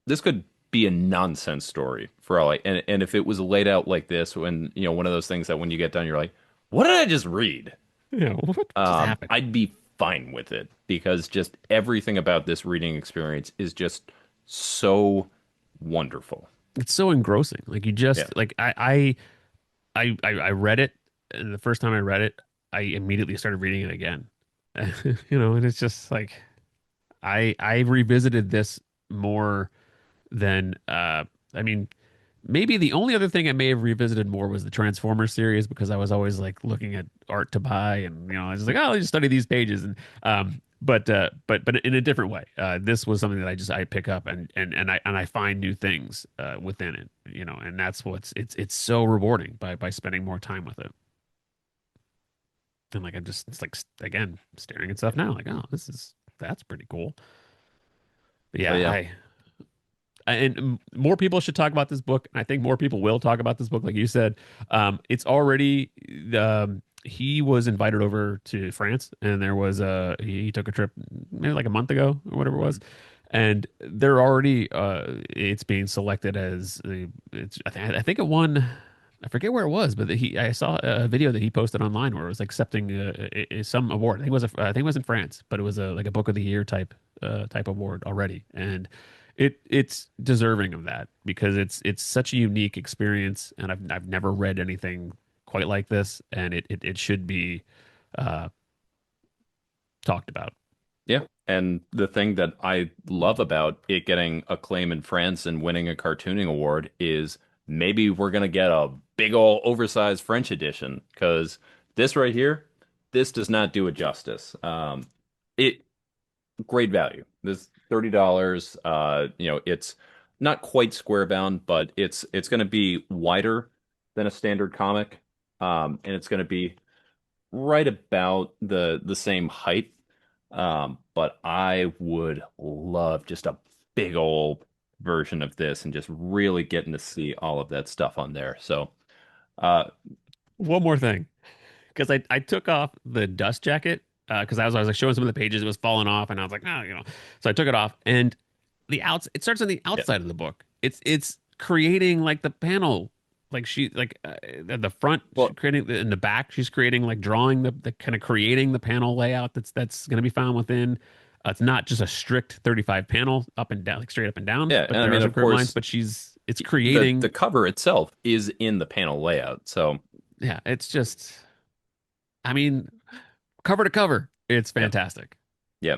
this could be a nonsense story for all and if it was laid out like this, when one of those things that when you get done you're like, what did I just read? Yeah, what just happened? I'd be fine with it because just everything about this reading experience is just so wonderful. It's so engrossing. Like you Yeah. just like I read it, and the first time I read it, I immediately started reading it again. And it's just like I revisited this more than I mean, maybe the only other thing I may have revisited more was the Transformers series, because I was always like looking at art to buy, and I was like, oh, I'll just study these pages. And but in a different way. This was something that I pick up, and I find new things within it, and that's it's so rewarding by spending more time with it. And like I'm just it's like again staring at stuff now, like, oh, that's pretty cool. But But yeah, yeah. and more people should talk about this book. And I think more people will talk about this book, like you said. It's already he was invited over to France, and there was he took a trip maybe like a month ago or whatever it was, and they're already it's being selected as I think it won. I forget where it was, but I saw a video that he posted online where it was like accepting some award. I think it was in France, but it was like a book of the year type award already. And it's deserving of that, because it's such a unique experience, and I've never read anything quite like this, and it should be uh, talked about. Yeah. And the thing that I love about it getting acclaim in France and winning a cartooning award is maybe we're gonna get a big ol' oversized French edition because this right here, this does not do it justice. It great value. This $30. It's not quite square bound, but it's gonna be wider than a standard comic. And it's gonna be right about the same height. But I would love just a big old version of this and just really getting to see all of that stuff on there. So, uh, One more thing, because I took off the dust jacket because I was like showing some of the pages, it was falling off, and I was like, oh, so I took it off, and it starts on the yeah. outside of the book. It's creating like the panel, like at the front, Well, creating in the back, she's creating like drawing the kind of creating the panel layout that's going to be found within. It's not just a strict 35 panel up and down, like straight up and down, yeah, but and I there are mean, some of curved lines. course, But it's the creating, cover itself is in the panel layout. So, yeah, it's just, I mean, cover to cover, it's yeah, fantastic. yeah,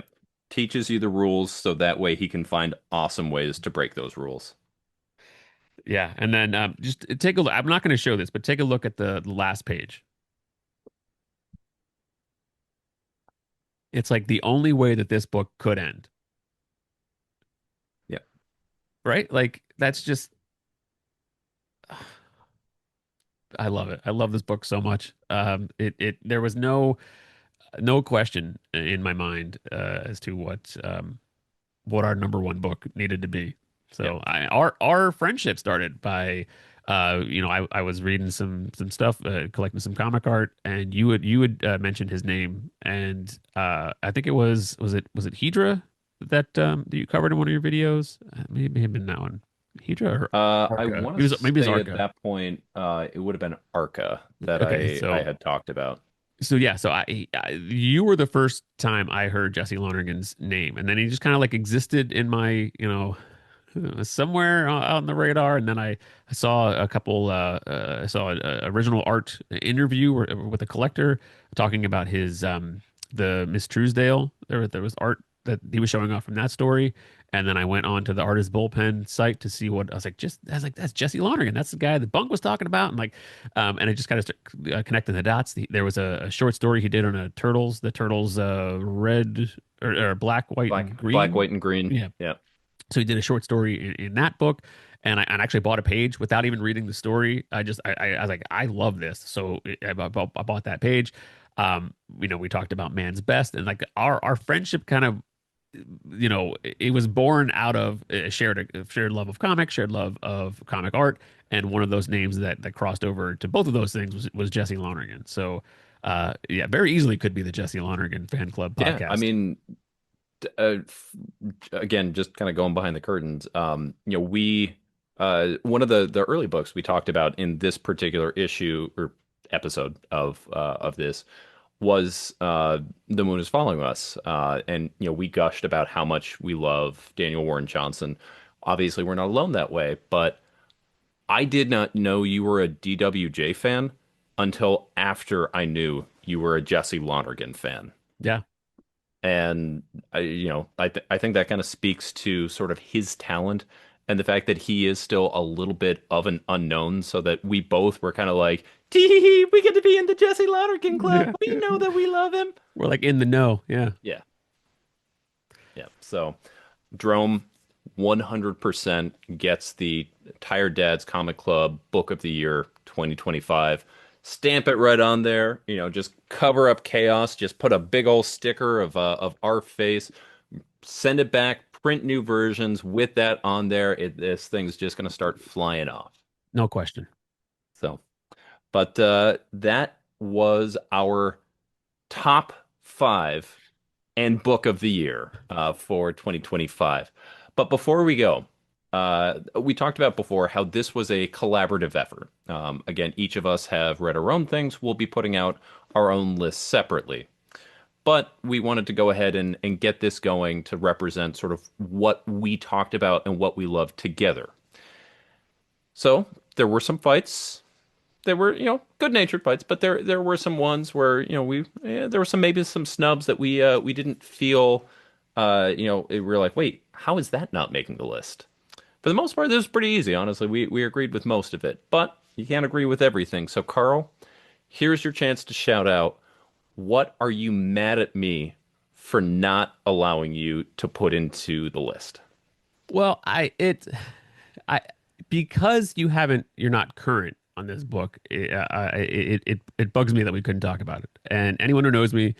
teaches you the rules so that way he can find awesome ways to break those rules. Yeah, and then just take a look. I'm not going to show this, but take a look at the last page. It's like the only way that this book could end, Yeah, right? Like that's just I love it. I love this book so much. It there was no question in my mind as to what our number one book needed to be. yeah. So our friendship started by I was reading some stuff, collecting some comic art, and you would mention his name, and I think it was it Hydra that you covered in one of your videos? Maybe have been that one, Hydra or I Arca. want to Maybe it was say at Arca. that point, it would have been Arca that Okay, I had talked about. so yeah, so you were the first time I heard Jesse Lonergan's name, and then he just kind of like existed in my, somewhere out on the radar. And then I saw a couple, I saw an original art interview with a collector talking about his the Miss Truesdale. There was art that he was showing off from that story. And then I went on to the artist bullpen site to see what I was like, that's Jesse Lonergan. That's the guy that Bunk was talking about. And like, and I just kind of connecting the dots. There was a short story he did on the turtles, red or black, white, and Black, green. white, and green. Yeah. Yeah. So he did a short story in that book, and I actually bought a page without even reading the story. I was like, I love this, so I bought that page. We talked about Man's Best, and like our friendship kind of, it was born out of a shared love of comics, shared love of comic art, and one of those names that crossed over to both of those things was Jesse Lonergan. So, yeah, very easily could be the Jesse Lonergan Fan Club Yeah. I podcast. mean, uh, f- again, just kind of going behind the curtains. We one of the early books we talked about in this particular issue or episode of this was The Moon is Following Us, and we gushed about how much we love Daniel Warren Johnson. Obviously, we're not alone that way, but I did not know you were a DWJ fan until after I knew you were a Jesse Lonergan fan. Yeah, And I think that kind of speaks to sort of his talent and the fact that he is still a little bit of an unknown, so that we both were kind of like, tee hee hee, we get to be in the Jesse Lonergan Club. yeah, We know that we love him. we're like in the know. Yeah. Yeah, yeah. So Drome 100% gets the Tired Dads Comic Club Book of the Year 2025. Stamp it right on there. Just cover up chaos. Just put a big old sticker of our face. Send it back. Print new versions with that on there. This thing's just gonna start flying off. No question. So, but that was our top five and book of the year for 2025. But before we go, we talked about before how this was a collaborative effort. Again, each of us have read our own things. We'll be putting out our own lists separately. But we wanted to go ahead and get this going to represent sort of what we talked about and what we loved together. So there were some fights. they were, good-natured fights, but there were some ones where, there were maybe some snubs that we didn't feel, we were like, wait, how is that not making the list? For the most part, this was pretty easy, honestly. We agreed with most of it, but you can't agree with everything. So, Carl, here's your chance to shout out, what are you mad at me for not allowing you to put into the list? Well, I because you're not current on this book. It bugs me that we couldn't talk about it. And anyone who knows me,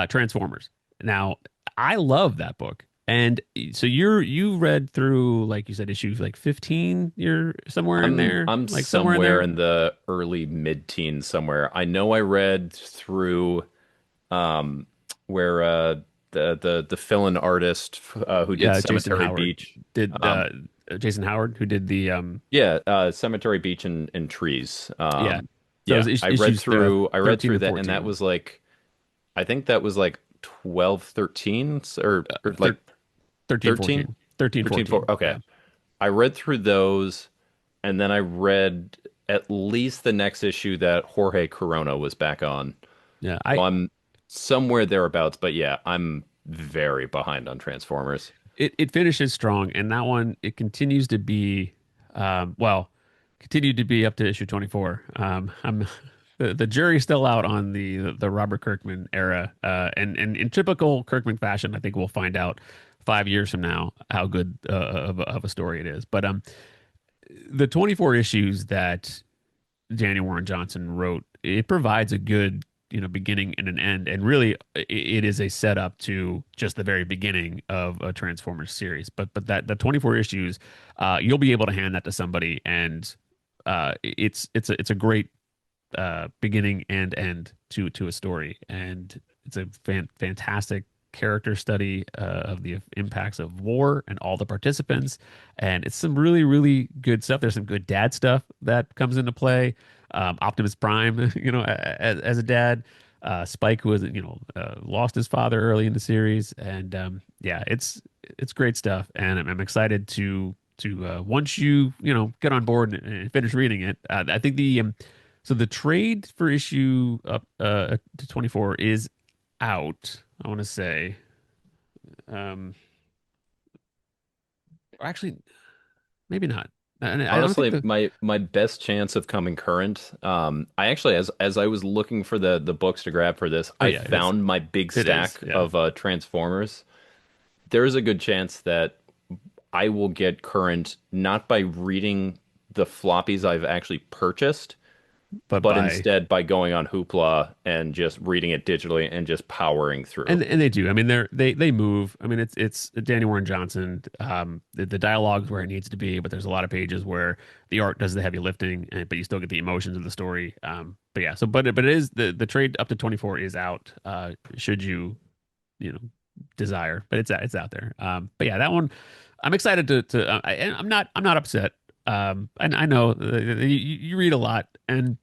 Transformers. Now, I love that book. And so you read through, like you said, issues like 15. You're somewhere in there, I'm like somewhere in somewhere there. in the early mid-teens somewhere. I know I read through um where the fill-in artist who did Yeah, Jason Cemetery Howard Beach. did Um Jason Howard who did the yeah, Cemetery Beach and Trees. yeah. So it Yeah, was issues I read 13 through to that, and that 14. was like, I think that was like 12, 13, or like Thir 13, 13, 14. 13, 13, 4. 14. Okay. Yeah. I read through those, and then I read at least the next issue that Jorge Corona was back on. Yeah. So I I'm somewhere thereabouts, but yeah, I'm very behind on Transformers. it finishes strong, and that one it continues to be, well, continued to be up to issue 24. I'm the jury's still out on the Robert Kirkman era, and in typical Kirkman fashion, I think we'll find out 5 years from now how good of a story it is. But the 24 issues that Daniel Warren Johnson wrote, it provides a good, beginning and an end. And really, it is a setup to just the very beginning of a Transformers series. But that the 24 issues, you'll be able to hand that to somebody, and it's a great beginning and end to a story, and it's a fantastic character study of the impacts of war and all the participants, and it's some really good stuff. There's some good dad stuff that comes into play. Optimus Prime, as a dad. Spike, who was, lost his father early in the series, and yeah, it's great stuff, and I'm excited to once get on board and finish reading it. I think so the trade for issue up to 24 is out. I want to say, um, or actually, maybe not. And I don't think Honestly, the my best chance of coming current, I actually, as I was looking for the books to grab for this, oh I yeah, it is. found my big It is. stack Yeah. of Transformers. There is a good chance that I will get current not by reading the floppies I've actually purchased, But but by instead by going on Hoopla and just reading it digitally and just powering through. and they do. I mean, they move. I mean, it's Danny Warren Johnson. The dialogue's where it needs to be, but there's a lot of pages where the art does the heavy lifting, but you still get the emotions of the story. But yeah. So, but it is the trade up to 24 is out. Should you know desire, but it's out there. But yeah, that one I'm excited to. And I'm not upset. I know you read a lot, and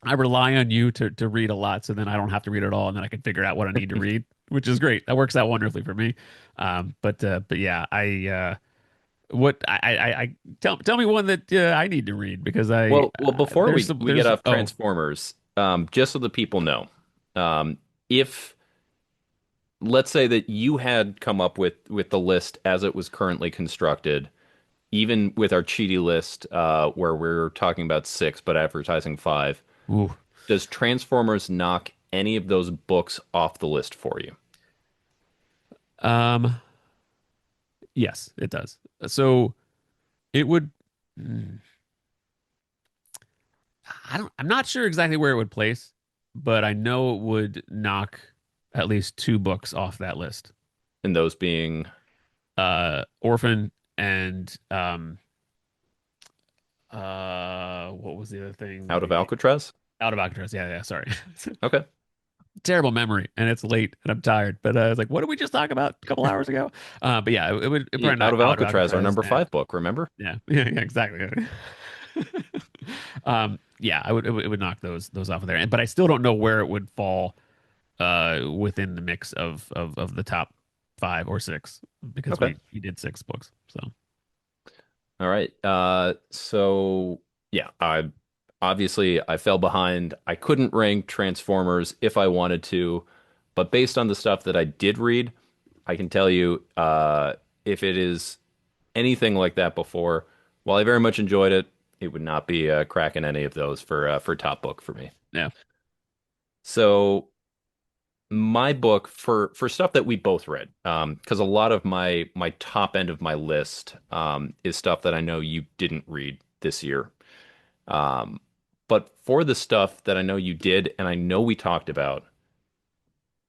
I rely on you to read a lot, so then I don't have to read it all, and then I can figure out what I need to read, which is great. That works out wonderfully for me. But yeah, what I tell me one that I need to read because Well, before we get there's off oh Transformers, just so the people know, if let's say that you had come up with the list as it was currently constructed, even with our cheaty list, where we're talking about six but advertising five, ooh, does Transformers knock any of those books off the list for you? um yes it does. So it would. hmm, I'm not sure exactly where it would place, but I know it would knock at least two books off that list. And those being Orphan and what was the other thing? out of Alcatraz? Out of Alcatraz. Yeah, sorry. Okay. Terrible memory, and it's late, and I'm tired. But I was like, what did we just talk about a couple hours ago? But yeah, it would probably Out knock of Out of Alcatraz, our Alcatraz, number and five book, remember? yeah, exactly. Yeah, it would knock those off of there, but I still don't know where it would fall within the mix of the top five or six because Okay. we did six books. So All right. So yeah, Obviously, I fell behind. I couldn't rank Transformers if I wanted to, but based on the stuff that I did read, I can tell you if it is anything like that before, while I very much enjoyed it, it would not be cracking any of those for top book for me. Yeah. So my book for stuff that we both read, because a lot of my top end of my list is stuff that I know you didn't read this year. Um, but for the stuff that I know you did, and I know we talked about,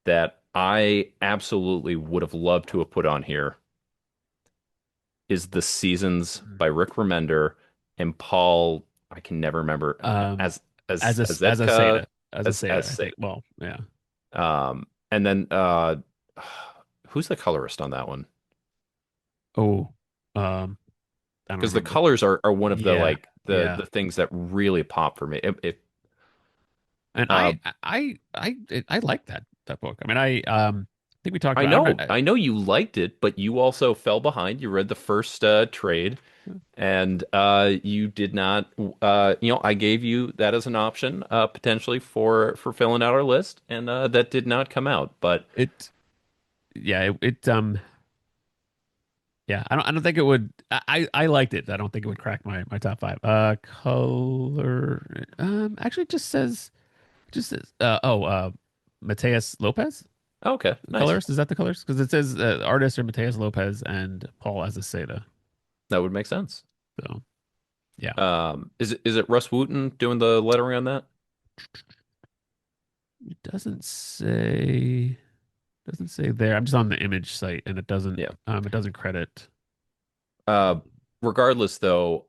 that I absolutely would have loved to have put on here is The Seasons by Rick Remender and Paul. I can never remember Um, as a Azetka Seda, as a Seda, as I Sid. think. Well, yeah. And then who's the colorist on that one? Oh, um, I don't Because the remember. colors are one of the Yeah, like yeah. the things that really pop for me. And Uh, I like that book. I mean, I think we talked I about. I'm not. know, I know you liked it, but you also fell behind. You read the first trade, and you did not. I gave you that as an option potentially for filling out our list, and that did not come out. But It yeah yeah. I don't think it would. I liked it. I don't think it would crack my top five. Color actually it just says Mateus Lopez. okay, The nice. colorist, is that the colorist? Because it says artists are Mateus Lopez and Paul Azaceta. That would make sense. So yeah, Is it Russ Wooten doing the lettering on that? it doesn't say there. I'm just on the image site and Yeah. it doesn't credit. Uh, Regardless, though,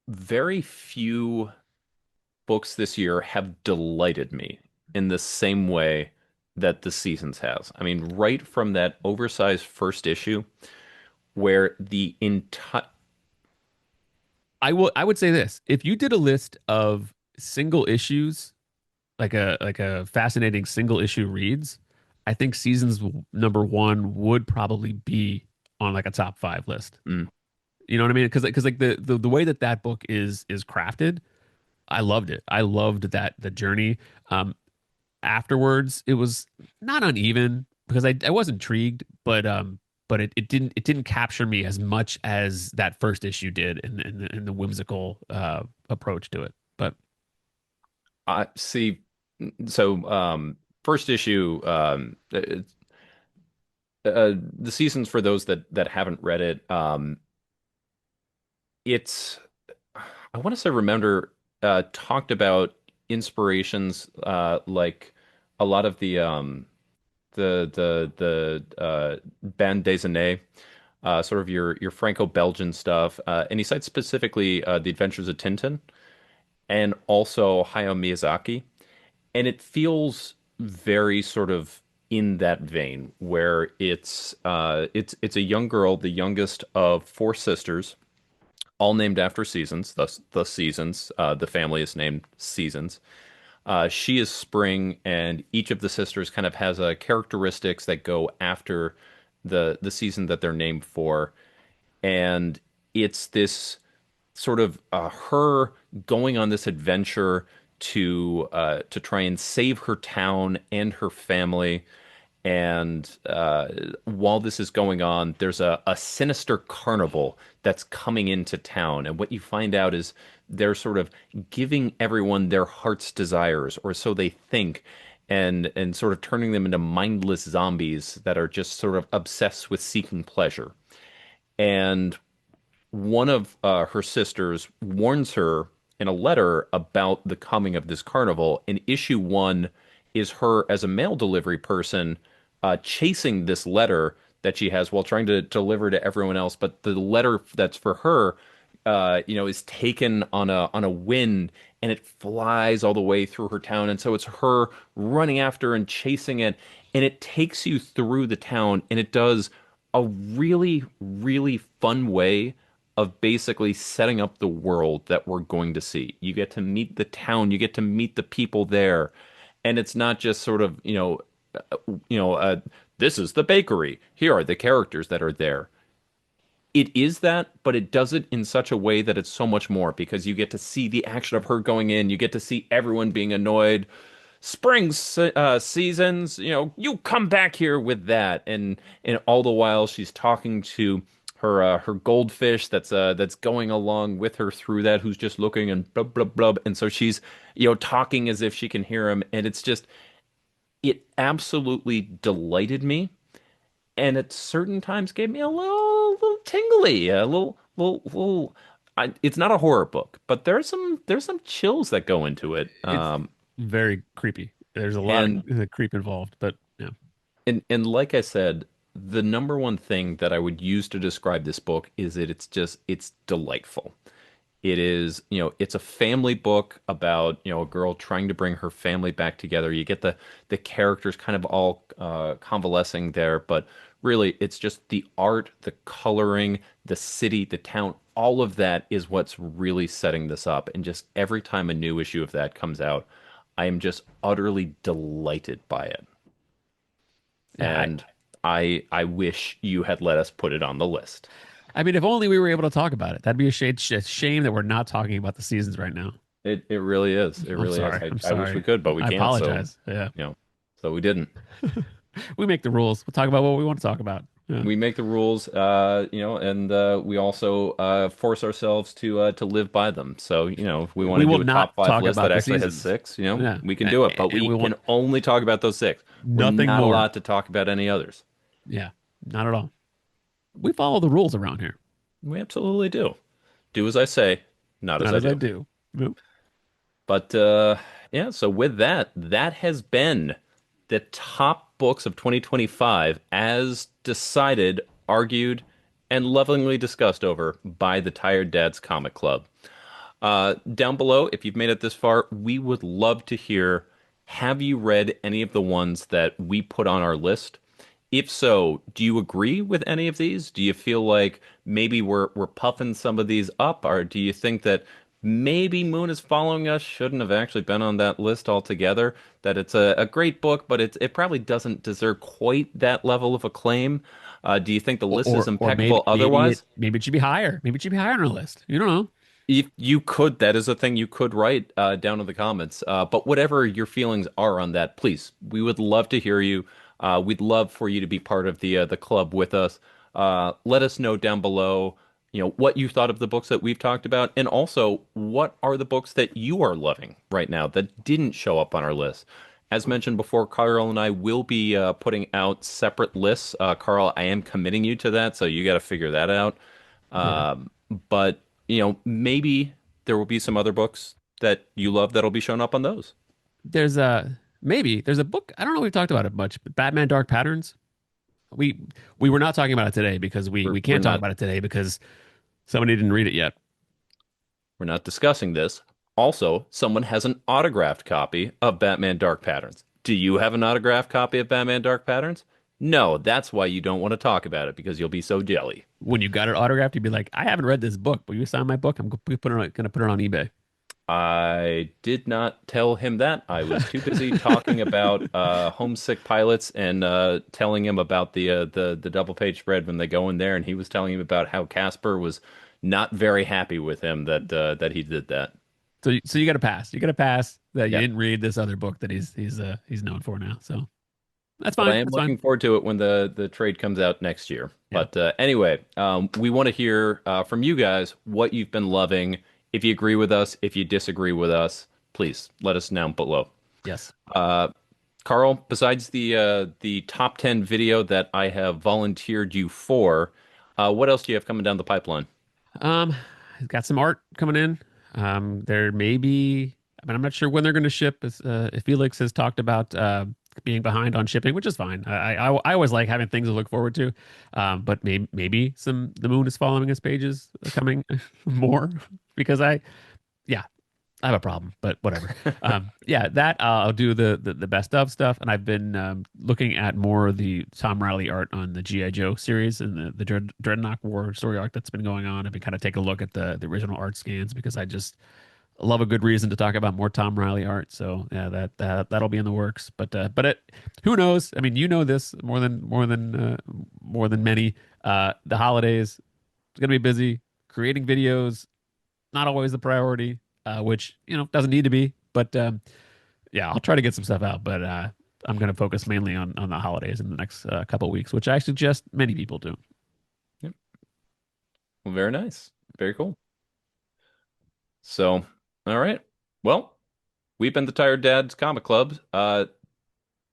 very few books this year have delighted me in the same way that the seasons has. I mean, right from that oversized first issue where the entire I would say this. If you did a list of single issues, like a fascinating single issue reads, I think seasons number one would probably be on like a top five list. You know what I mean? Because like the way that book is crafted, I loved it. I loved that the journey. Afterwards, it was not uneven because I was intrigued, but it didn't capture me as much as that first issue did in the whimsical approach to it. But I see. So, first issue, the seasons for those that haven't read it, it's I want to say remember talked about inspirations like a lot of the band des années, sort of your Franco-Belgian stuff, and he cites specifically The Adventures of Tintin and also Hayao Miyazaki, and it feels very sort of in that vein where it's a young girl, the youngest of four sisters, all named after seasons, thus the seasons. The family is named Seasons. She is Spring, and each of the sisters kind of has characteristics that go after the season that they're named for, and it's this sort of her going on this adventure to try and save her town and her family. And while this is going on, there's a sinister carnival that's coming into town. And what you find out is they're sort of giving everyone their heart's desires, or so they think, and sort of turning them into mindless zombies that are just sort of obsessed with seeking pleasure. And one of her sisters warns her in a letter about the coming of this carnival. And issue one is her as a mail delivery person chasing this letter that she has while trying to deliver to everyone else. But the letter that's for her, is taken on a wind and it flies all the way through her town. And so it's her running after and chasing it. And it takes you through the town and it does a really, really fun way of basically setting up the world that we're going to see. You get to meet the town, you get to meet the people there, and it's not just sort of, uh, you know, uh, this is the bakery. Here are the characters that are there. it is that, but it does it in such a way that it's so much more because you get to see the action of her going in. You get to see everyone being annoyed. Seasons, you come back here with that, and all the while she's talking to her goldfish that's going along with her through that, who's just looking and blub blub blub, and so she's talking as if she can hear him, and it absolutely delighted me and at certain times gave me a little tingly, a little. It's not a horror book, but there's some chills that go into it. It's very creepy. There's a lot And of creep involved, but yeah. and like I said, the number one thing that I would use to describe this book is that it's delightful. It is, it's a family book about, a girl trying to bring her family back together. You get the characters kind of all convalescing there, but really it's just the art, the coloring, the city, the town, all of that is what's really setting this up. And just every time a new issue of that comes out, I am just utterly delighted by it. Yeah, And I wish you had let us put it on the list. I mean, if only we were able to talk about it. That'd be a shame that we're not talking about the seasons right now. It really is. It I'm really is. sorry. I'm I wish we sorry. could, but we I can't. So, apologize. Yeah. you know, so we didn't. We make the rules. We'll talk about what we want to talk about. Yeah. We make the rules, and we also force ourselves to live by them. So, if we want We to will do a top not five talk list that about the actually has seasons. six, Yeah. we can do it, but And we we can want only talk about those six. We're nothing not more. allowed to talk about any others. Yeah. Not at all. We follow the rules around here. We absolutely do. Do as I say, not as Not I as I do. do. Nope. But yeah, so with that, that has been the top books of 2025 as decided, argued, and lovingly discussed over by the Tired Dads Comic Club. Down below, if you've made it this far, we would love to hear, have you read any of the ones that we put on our list? If so, do you agree with any of these? Do you feel like maybe we're puffing some of these up, or do you think that maybe Moon is following us shouldn't have actually been on that list altogether? That it's a great book, but it probably doesn't deserve quite that level of acclaim. Do you think the list is Or impeccable otherwise? maybe it should be higher. Maybe it should be higher on our list. You don't know. If you could, that is a thing you could write down in the comments. But whatever your feelings are on that, please, we would love to hear you. We'd love for you to be part of the club with us. Let us know down below, what you thought of the books that we've talked about, and also what are the books that you are loving right now that didn't show up on our list. As mentioned before, Carl and I will be putting out separate lists. Carl, I am committing you to that, so you got to figure that out. Yeah. But maybe there will be some other books that you love that'll be shown up on those. There's a maybe there's a book. I don't know if we've talked about it much, but Batman Dark Patterns. We we were not talking about it today because We're we we're can't talk not about it today because somebody didn't read it yet. we're not discussing this. Also, someone has an autographed copy of Batman Dark Patterns. Do you have an autographed copy of Batman Dark Patterns? No, that's why you don't want to talk about it because you'll be so jelly. When you got it autographed, you'd be like, I haven't read this book, but you signed my book. I'm gonna put it on eBay. I did not tell him that. I was too busy talking about homesick pilots and telling him about the double page spread when they go in there, and he was telling him about how Casper was not very happy with him that he did that. So you got to pass. You got to pass that you Yeah, didn't read this other book that he's known for now. So that's but I fine. am That's fine. looking forward to it when the trade comes out next year. Yeah. But anyway, we want to hear from you guys what you've been loving. If you agree with us, if you disagree with us, please let us know below. Yes. Uh, Carl, besides the top 10 video that I have volunteered you for, what else do you have coming down the pipeline? Um, got some art coming in. There may be. I mean, I'm not sure when they're going to ship. If Felix has talked about being behind on shipping, which is fine. I always like having things to look forward to. But maybe some the moon is following his pages coming more because yeah, I have a problem, but whatever. Yeah, that I'll do the best of stuff, and I've been looking at more of the Tom Riley art on the GI Joe series and the Dreadnought War story arc that's been going on. I've been kind of taking a look at the original art scans because I just love a good reason to talk about more Tom Riley art. So yeah, that'll be in the works. But who knows? I mean, you know this more than many. The holidays. It's gonna be busy. Creating videos, not always the priority, which doesn't need to be. But yeah, I'll try to get some stuff out. But I'm gonna focus mainly on the holidays in the next couple of weeks, which I suggest many people do. Yep. Well, very nice. Very cool. So, all right. Well, we've been the Tired Dads Comic Club.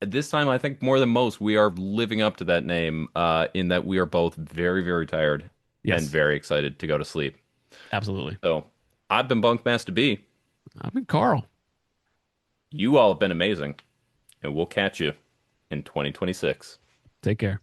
This time, I think more than most, we are living up to that name, in that we are both very, very tired and Yes, very excited to go to sleep. absolutely. So, I've been Bunkmaster B. I mean, Carl, You all have been amazing, and we'll catch you in 2026. take care.